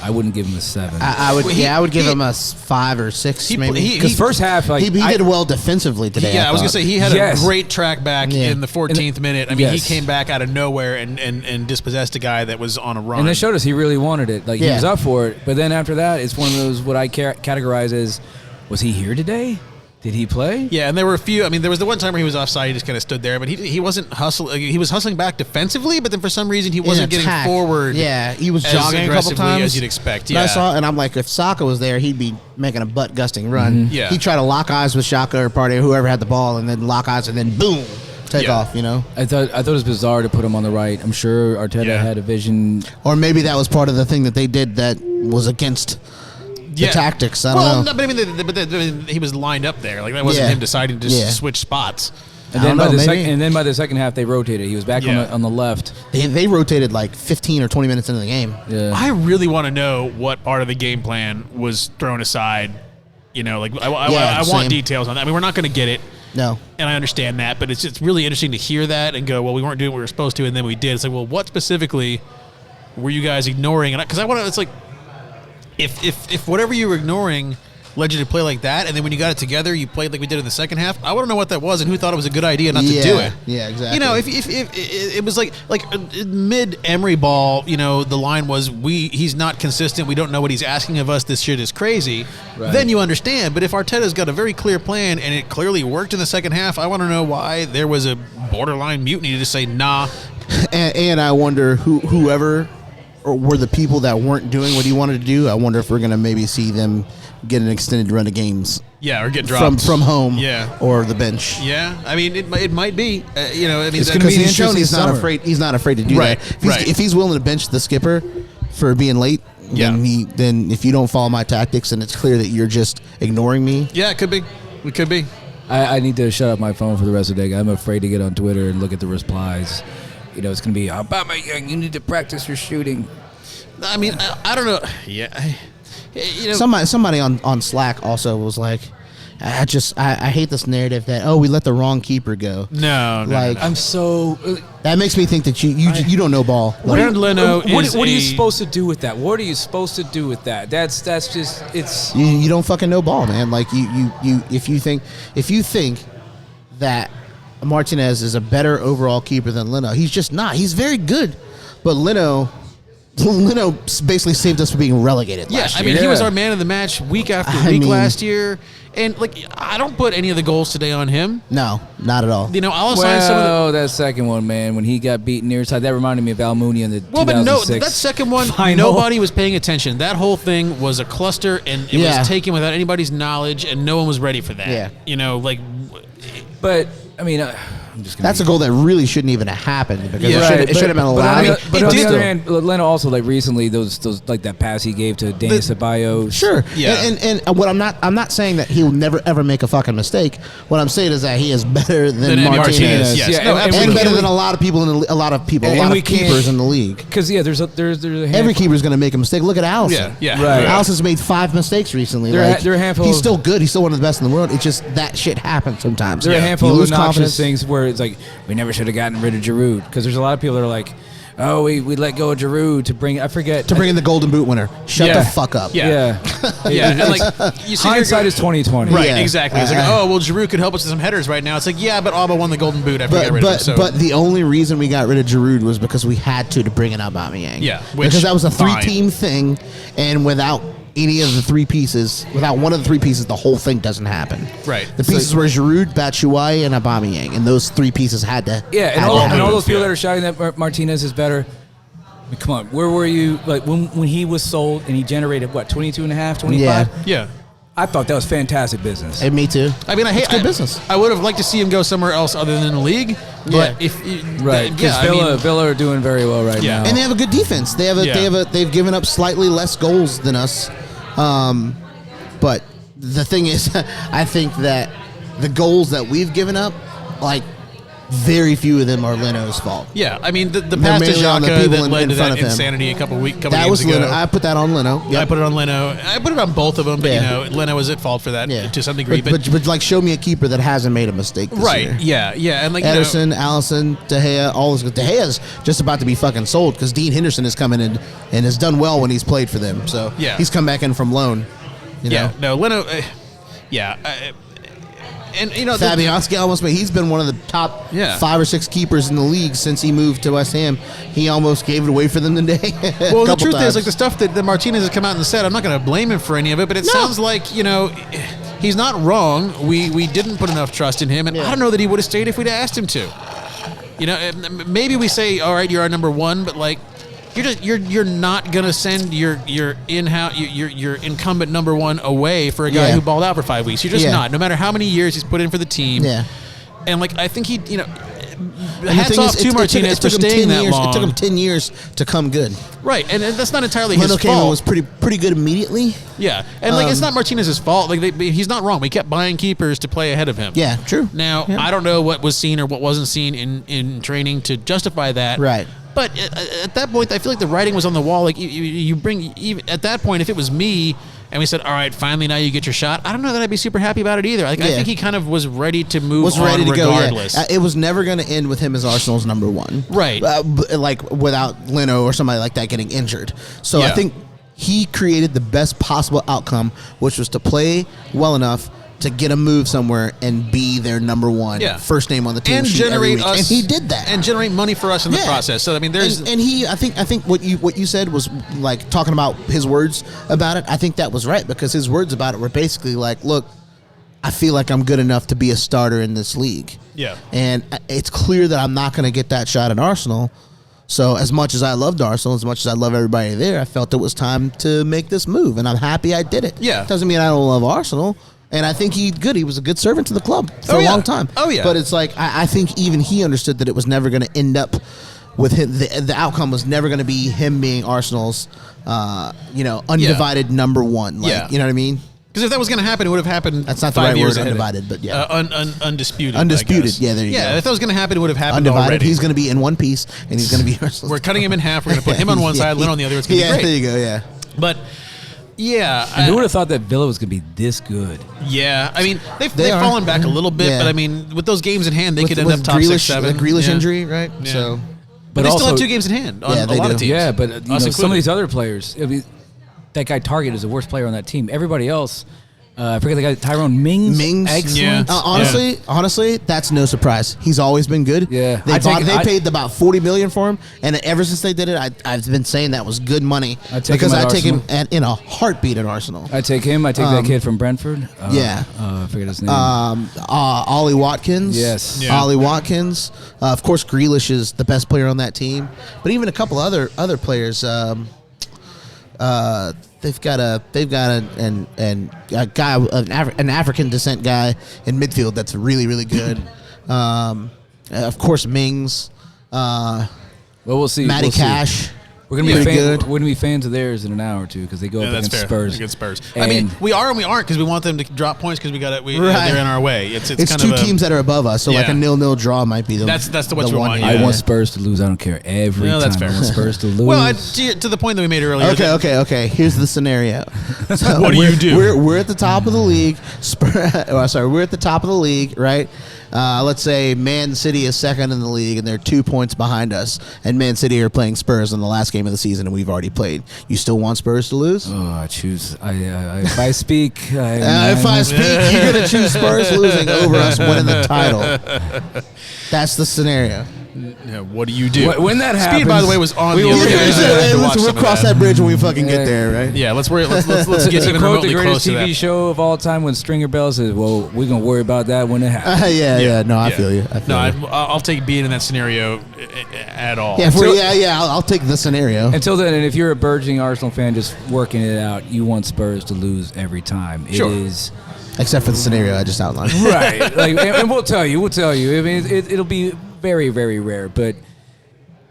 I wouldn't give him a 7. I would give him a 5 or 6 maybe. Because first half, he did well defensively today. Yeah, I was gonna say he had a great track back in the 14th minute. I mean, he came back out of nowhere and dispossessed a guy that was on a run. And it showed us he really wanted it. Like he was up for it. But then after that, it's one of those what I categorize as, was he here today? Did he play? Yeah, and there were a few. I mean, there was the one time where he was offside. He just kind of stood there, but he wasn't hustling. He was hustling back defensively, but then for some reason he wasn't getting forward. Yeah, he was jogging a couple times as you'd expect. Yeah, I saw, and I'm like, if Saka was there, he'd be making a butt gusting run. Yeah, he tried to lock eyes with Xhaka or Partey or whoever had the ball, and then lock eyes, and then boom, take off. I thought it was bizarre to put him on the right. I'm sure Arteta had a vision, or maybe that was part of the thing that they did that was against the tactics. I don't know. No, but I mean, he was lined up there. Like that wasn't him deciding to just switch spots. And then by the second half they rotated. He was back on the left. They rotated like 15 or 20 minutes into the game. Yeah. I really want to know what part of the game plan was thrown aside. I want details on that. I mean, we're not going to get it. No. And I understand that, but it's really interesting to hear that and go, well, we weren't doing what we were supposed to, and then we did. It's like, well, what specifically were you guys ignoring? Because I want to. It's like, if whatever you were ignoring led you to play like that, and then when you got it together, you played like we did in the second half. I want to know what that was and who thought it was a good idea not to do it. Yeah, exactly. If it was like mid Emery ball, the line was he's not consistent. We don't know what he's asking of us. This shit is crazy. Right. Then you understand. But if Arteta's got a very clear plan and it clearly worked in the second half, I want to know why there was a borderline mutiny to just say nah. And I wonder whoever or were the people that weren't doing what he wanted to do. I wonder if we're going to maybe see them get an extended run of games. Yeah, or get dropped from home. Yeah. Or the bench. Yeah, I mean it might be. It's going to be interesting. He's not afraid. He's not afraid to do that. If he's willing to bench the skipper for being late, then if you don't follow my tactics and it's clear that you're just ignoring me. Yeah, it could be. It could be. I need to shut up my phone for the rest of the day. I'm afraid to get on Twitter and look at the replies. It's going to be Aubameyang, you need to practice your shooting. I mean, I don't know. Yeah. Somebody on Slack also was like, I hate this narrative that we let the wrong keeper go. No. I'm so that makes me think that you don't know ball. What are you supposed to do with that? What are you supposed to do with that? That's just it's you don't fucking know ball, man. Like you if you think that Martinez is a better overall keeper than Leno, he's just not. He's very good, but Leno basically saved us from being relegated last year. I mean, he was our man of the match week after week last year. And, I don't put any of the goals today on him. No, not at all. I'll assign some of the... that second one, man, when he got beaten near side, that reminded me of Almunia in the 2006 that second one, final. Nobody was paying attention. That whole thing was a cluster, and it was taken without anybody's knowledge, and no one was ready for that. Yeah. But, I mean... I'm just that's a goal that really shouldn't even have happened because it should have been allowed. But on the other hand, Leno also recently those like that pass he gave to Dani Ceballos. Sure, yeah. And what I'm not saying that he will never ever make a fucking mistake. What I'm saying is that he is better than Martinez. Yes. And better than a lot of people a lot of keepers in the league. Because there's a every keeper is going to make a mistake. Look at Allison. Yeah. Right. Allison's made 5 mistakes recently. There are a handful. He's still good. He's still one of the best in the world. It's just that shit happens sometimes. There are a handful of obnoxious things where it's like we never should have gotten rid of Giroud because there's a lot of people that are like, we let go of Giroud to bring in the Golden Boot winner. Shut the fuck up. Yeah. And you see hindsight is 2020. Right, exactly. It's like, Giroud could help us with some headers right now. It's like, but Alba won the Golden Boot after we got rid of him. So. But the only reason we got rid of Giroud was because we had to bring in Aubameyang. Yeah, because that was a 3-team thing, and without any of the 3 pieces, without one of the 3 pieces, the whole thing doesn't happen. Right. The pieces were Giroud, Batshuayi, and Aubameyang, and those 3 pieces had to. Yeah, and all those people that are shouting that Martinez is better. I mean, come on, where were you when he was sold and he generated 22.5, 25? Yeah. I thought that was fantastic business. And me too. I mean, it's good business. I would have liked to see him go somewhere else other than the league. But because Villa are doing very well right now, and they have a good defense. They've given up slightly less goals than us. But the thing is, I think that the goals that we've given up, very few of them are Leno's fault. Yeah, I mean the pass to Xhaka that led to that insanity a couple games ago. Leno. I put that on Leno. Yep. I put it on Leno. I put it on both of them, but Leno was at fault for that to some degree. But show me a keeper that hasn't made a mistake this year. Yeah, and Ederson, Allison, De Gea, all this. De Gea's just about to be fucking sold because Dean Henderson is coming in and has done well when he's played for them. So he's come back in from loan. No, Leno. And Fabianski almost made. He's been one of the top 5 or 6 keepers in the league since he moved to West Ham. He almost gave it away for them today. Well, the truth is, the stuff that Martinez has come out and said, I'm not going to blame him for any of it, but it sounds like he's not wrong. We didn't put enough trust in him, and I don't know that he would have stayed if we'd asked him to. Maybe we say, all right, you're our number 1, but you're not gonna send your incumbent number 1 away for a guy who balled out for 5 weeks. You're just not. No matter how many years he's put in for the team. Yeah. And I think he, hats off to Martinez for staying that long. It took him 10 years to come good. Right, and that's not entirely his fault. fault. Was pretty good immediately. Yeah, and like it's not Martinez's fault. Like he's not wrong. We kept buying keepers to play ahead of him. Yeah, true. Now I don't know what was seen or what wasn't seen in training to justify that. Right. But at that point, I feel like the writing was on the wall. Like you bring even at that point, if it was me and we said, "All right, finally now you get your shot," I don't know that I'd be super happy about it either. Like I think he kind of was ready to move on regardless. Go, yeah. It was never going to end with him as Arsenal's number one, right? Like without Leno or somebody like that getting injured. So I think he created the best possible outcome, which was to play well enough to get a move somewhere and be their number one, first name on the team and sheet generate every week. us, and he did that, and generate money for us in the process. So I mean, there's and he, I think what you said was like talking about his words about it. I think that was right because his words about it were basically like, "Look, I feel like I'm good enough to be a starter in this league. Yeah, and it's clear that I'm not going to get that shot at Arsenal." So as much as I loved Arsenal, as much as I love everybody there, I felt it was time to make this move, and I'm happy I did it. Yeah, doesn't mean I don't love Arsenal. And I think he was a good servant to the club for a long time. Oh, yeah. But it's like, I think even he understood that it was never going to end up with him. The outcome was never going to be him being Arsenal's, undivided number one. Like, you know what I mean? Because if that was going to happen, it would have happened. That's not the 5 right years word, ahead. undivided, but yeah. Undisputed. Undisputed, yeah, there you go. Yeah, if that was going to happen, it would have happened Undivided, already. he's going to be in one piece, and he's going to be Arsenal. We're cutting him in half. We're going to put him on one side, Lynn on the other. It's going to be great. There you go, yeah. But... yeah, and who would have thought that Villa was going to be this good? Yeah, I mean they've fallen back a little bit, but I mean with those games in hand, they could end up top 6-7. The Grealish injury, right? Yeah. So, but they still have 2 games in hand on a lot of teams. Yeah, but some of these other players, that guy Target is the worst player on that team. Everybody else. I forget the guy, Tyrone Mings. Excellent. Yeah. Honestly, that's no surprise. He's always been good. Yeah, they paid about $40 million for him, and ever since they did it, I've been saying that was good money because I take him in a heartbeat at Arsenal. I take him. I take that kid from Brentford. I forget his name. Ollie Watkins. Yes, Ollie Watkins. Of course, Grealish is the best player on that team, but even a couple other players. They've got an African descent guy in midfield that's really, really good. Of course, Mings. Well, we'll see. Matty Cash. We're gonna be fans of theirs in an hour or two because they go up against Spurs. Against Spurs. I mean, we are and we aren't because we want them to drop points because they're in our way. It's kind 2 of teams that are above us, so like a 0-0 draw might be the that's what you want. I want Spurs to lose. I don't care every time. That's fair. I want Spurs to lose. Well, to the point that we made earlier. Okay. Here's the scenario. So what do you do? We're at the top of the league. We're at the top of the league, right? Let's say Man City is second in the league and they're 2 points behind us, and Man City are playing Spurs in the last game of the season and we've already played. You still want Spurs to lose? Oh, I choose. If I speak, you're going to choose Spurs losing over us winning the title. That's the scenario. Yeah, what do you do? When that happens, Speed, by the way, was on the We'll cross that bridge when we fucking get there, right? Yeah, let's get even remotely the close greatest to that. TV show of all time when Stringer Bell says, "Well, we're gonna worry about that when it happens." No, I feel you. I'll take being in that scenario at all. I'll take the scenario. Until then, and if you're a burgeoning Arsenal fan just working it out, you want Spurs to lose every time. It is. Except for the scenario I just outlined. Right. And we'll tell you. I mean, it'll be very, very rare, but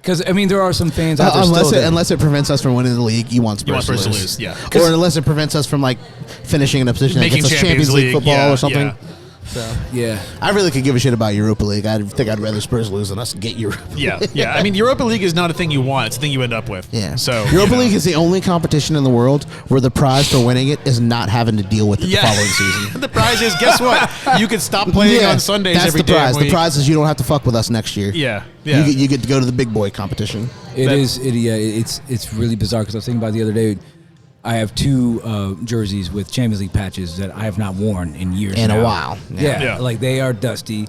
because I mean, there are some fans out there unless it prevents us from winning the league, you want Spurs to lose. Yeah. Or unless it prevents us from like finishing in a position that gets us Champions League football or something. Yeah. So yeah, I really could give a shit about Europa League. I think I'd rather Spurs lose than us get Europa League. Yeah. I mean, Europa League is not a thing you want; it's a thing you end up with. Yeah. So Europa League is the only competition in the world where the prize for winning it is not having to deal with it the following season. The prize is, guess what? You can stop playing on Sundays that's every the prize. day. The prize is you don't have to fuck with us next year. Yeah. You get to go to the big boy competition. It's really bizarre because I was thinking about it the other day. I have 2 jerseys with Champions League patches that I have not worn in years. In a while. Yeah, like they are dusty.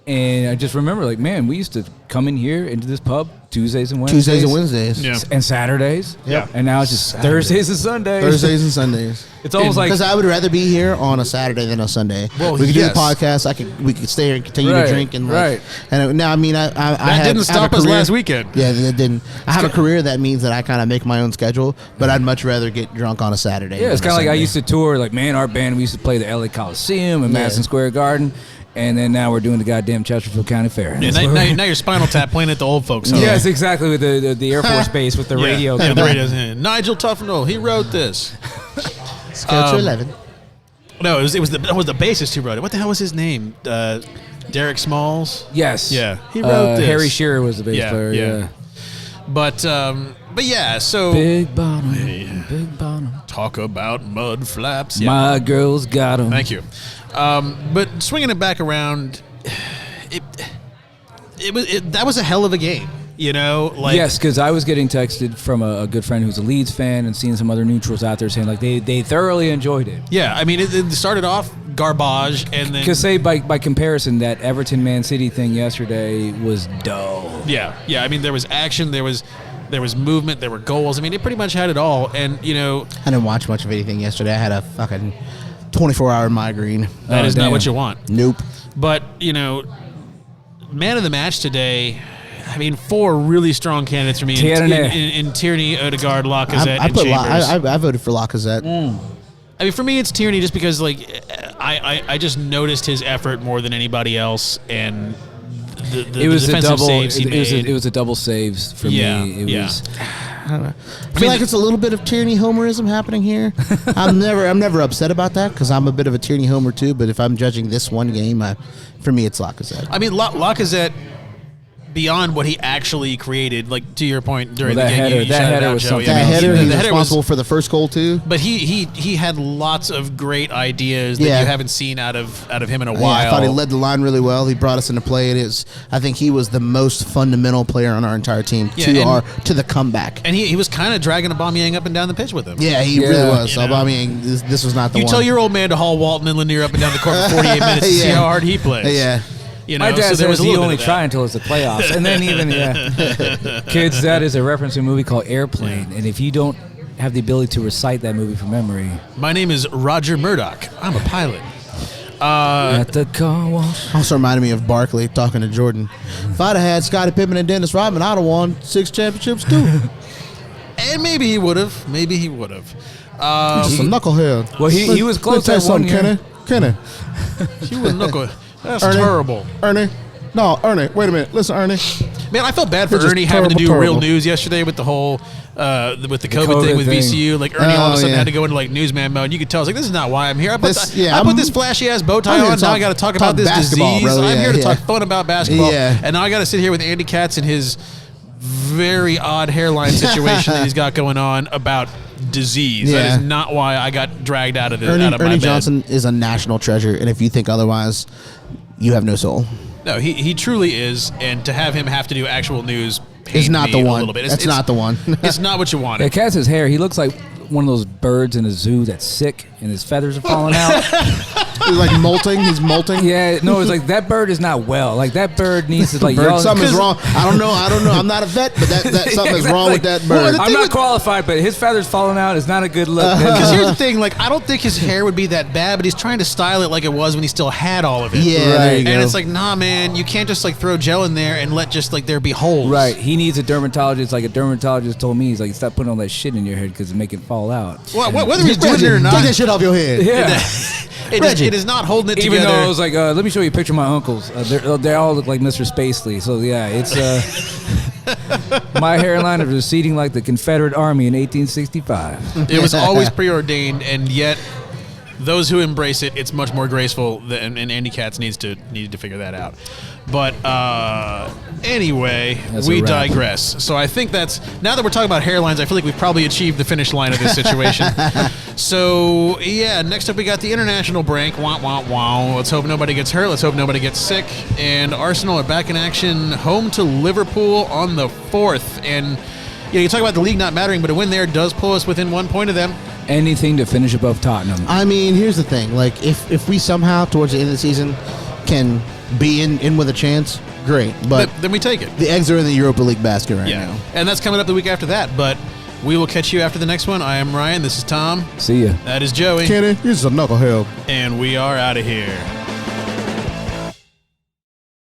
And I just remember, like, man, we used to come in here into this pub Tuesdays and Wednesdays. Yeah. And Saturdays. Yeah. And now it's just Thursdays and Sundays. It's almost like... Because I would rather be here on a Saturday than a Sunday. Well, we could do the podcast. We could stay here and continue to drink. And And now, I mean, that didn't stop us last weekend. Yeah, it didn't. I have a career that means that I kind of make my own schedule, but I'd much rather get drunk on a Saturday. Yeah, it's kind of like I used to tour. Like, man, our band, we used to play the LA Coliseum and Madison Square Garden. And then now we're doing the goddamn Chesterfield County Fair. Yeah, now you're Spinal Tap playing at the old folks home. Yes, exactly, with the Air Force Base with the radio. Yeah, the radio's in. Nigel Tufnell, he wrote this. Let's go to 11. No, it was the bassist who wrote it. What the hell was his name? Derek Smalls? Yes. Yeah, he wrote this. Harry Shearer was the bass player, yeah. But yeah, so... Big bottom. Talk about mud flaps. Yeah. My girl's got 'em. Thank you. But swinging it back around, that was a hell of a game. You know, like yes, because I was getting texted from a good friend who's a Leeds fan and seeing some other neutrals out there saying like they thoroughly enjoyed it. Yeah, I mean it started off garbage and then because say by comparison that Everton Man City thing yesterday was dull. Yeah. I mean there was action, there was movement, there were goals. I mean it pretty much had it all. And you know, I didn't watch much of anything yesterday. I had a fucking 24-hour migraine. That is not what you want. Nope. But you know, man of the match today. I mean, 4 really strong candidates for me in Tierney, Odegaard, Lacazette, and Chambers. I voted for Lacazette. I mean, for me, it's Tierney just because, like, I just noticed his effort more than anybody else, and the defensive saves he made. It was a double saves for me. It was. I don't know. I feel like it's a little bit of Tierney homerism happening here. I'm never upset about that because I'm a bit of a Tierney homer too. But if I'm judging this one game, for me, it's Lacazette. I mean, Lacazette. Beyond what he actually created, like to your point during the game, that header was something. That header, he was responsible for the first goal too. But he had lots of great ideas that you haven't seen out of him in a while. I thought he led the line really well. He brought us into play. I think he was the most fundamental player on our entire team to the comeback. And he was kind of dragging Aubameyang up and down the pitch with him. Yeah, he really was. Aubameyang, this was not the one. You tell your old man to haul Walton and Lanier up and down the court for 48 minutes to see how hard he plays. Yeah. You know, my dad says he only try until it's the playoffs, and then even kids. That is a reference to a movie called Airplane, and if you don't have the ability to recite that movie from memory, my name is Roger Murdoch. I'm a pilot. At the car wash. Also reminded me of Barkley talking to Jordan. If I'd have had Scottie Pippen and Dennis Rodman, I'd have won 6 championships too. And maybe he would have. He's just a knucklehead. Well, he was close to one year. Kenny. He was a knucklehead. That's terrible. Ernie. Wait a minute. Listen, Ernie. Man, I felt bad for Ernie having to do real news yesterday with the whole with the COVID thing with VCU. Like Ernie all of a sudden had to go into like newsman mode. You could tell, it's like, this is not why I'm here. I put this flashy ass bow tie on. Now I got to talk about this disease. Bro. I'm here to talk fun about basketball. Yeah. And now I got to sit here with Andy Katz and his very odd hairline situation that he's got going on about disease. Yeah. That is not why I got dragged out of my bed. Ernie Johnson is a national treasure, and if you think otherwise, you have no soul. No, he truly is, and to have him have to do actual news is not the one. A little bit. It's not the one. It's not what you wanted. Yeah, Katz's hair, he looks like one of those birds in a zoo that's sick and his feathers are falling out. He's like molting. He's molting. Yeah, no, it's like that bird is not well. Like that bird needs to like. Something's wrong. I don't know. I'm not a vet, but that something is wrong with that bird. Well, I'm not qualified, but his feathers falling out is not a good look. Because here's the thing, like I don't think his hair would be that bad, but he's trying to style it like it was when he still had all of it. Yeah, right. And it's like, nah, man, you can't just like throw gel in there and let just like there be holes. Right. He needs a dermatologist. Like a dermatologist told me, he's like, stop putting all that shit in your head because it's making it fall out. Well, whether he's doing it or not, take that shit off your head. Yeah. It is not holding it together. Even though I was like, let me show you a picture of my uncles. They all look like Mr. Spacely. So yeah, it's my hairline is receding like the Confederate Army in 1865. It was always preordained, and yet those who embrace it, it's much more graceful. And Andy Katz needed to figure that out. But anyway, we digress. So I think that's, now that we're talking about hairlines, I feel like we've probably achieved the finish line of this situation. So yeah, next up we got the international break. Wah, wah, wah. Let's hope nobody gets hurt. Let's hope nobody gets sick. And Arsenal are back in action, home to Liverpool on the 4th. And you talk about the league not mattering, but a win there does pull us within 1 point of them. Anything to finish above Tottenham. I mean, here's the thing. Like, if we somehow, towards the end of the season, can be in with a chance, great. But then we take it. The eggs are in the Europa League basket right now. And that's coming up the week after that. But we will catch you after the next one. I am Ryan. This is Tom. See ya. That is Joey. Kenny, you're just a knucklehead. And we are out of here.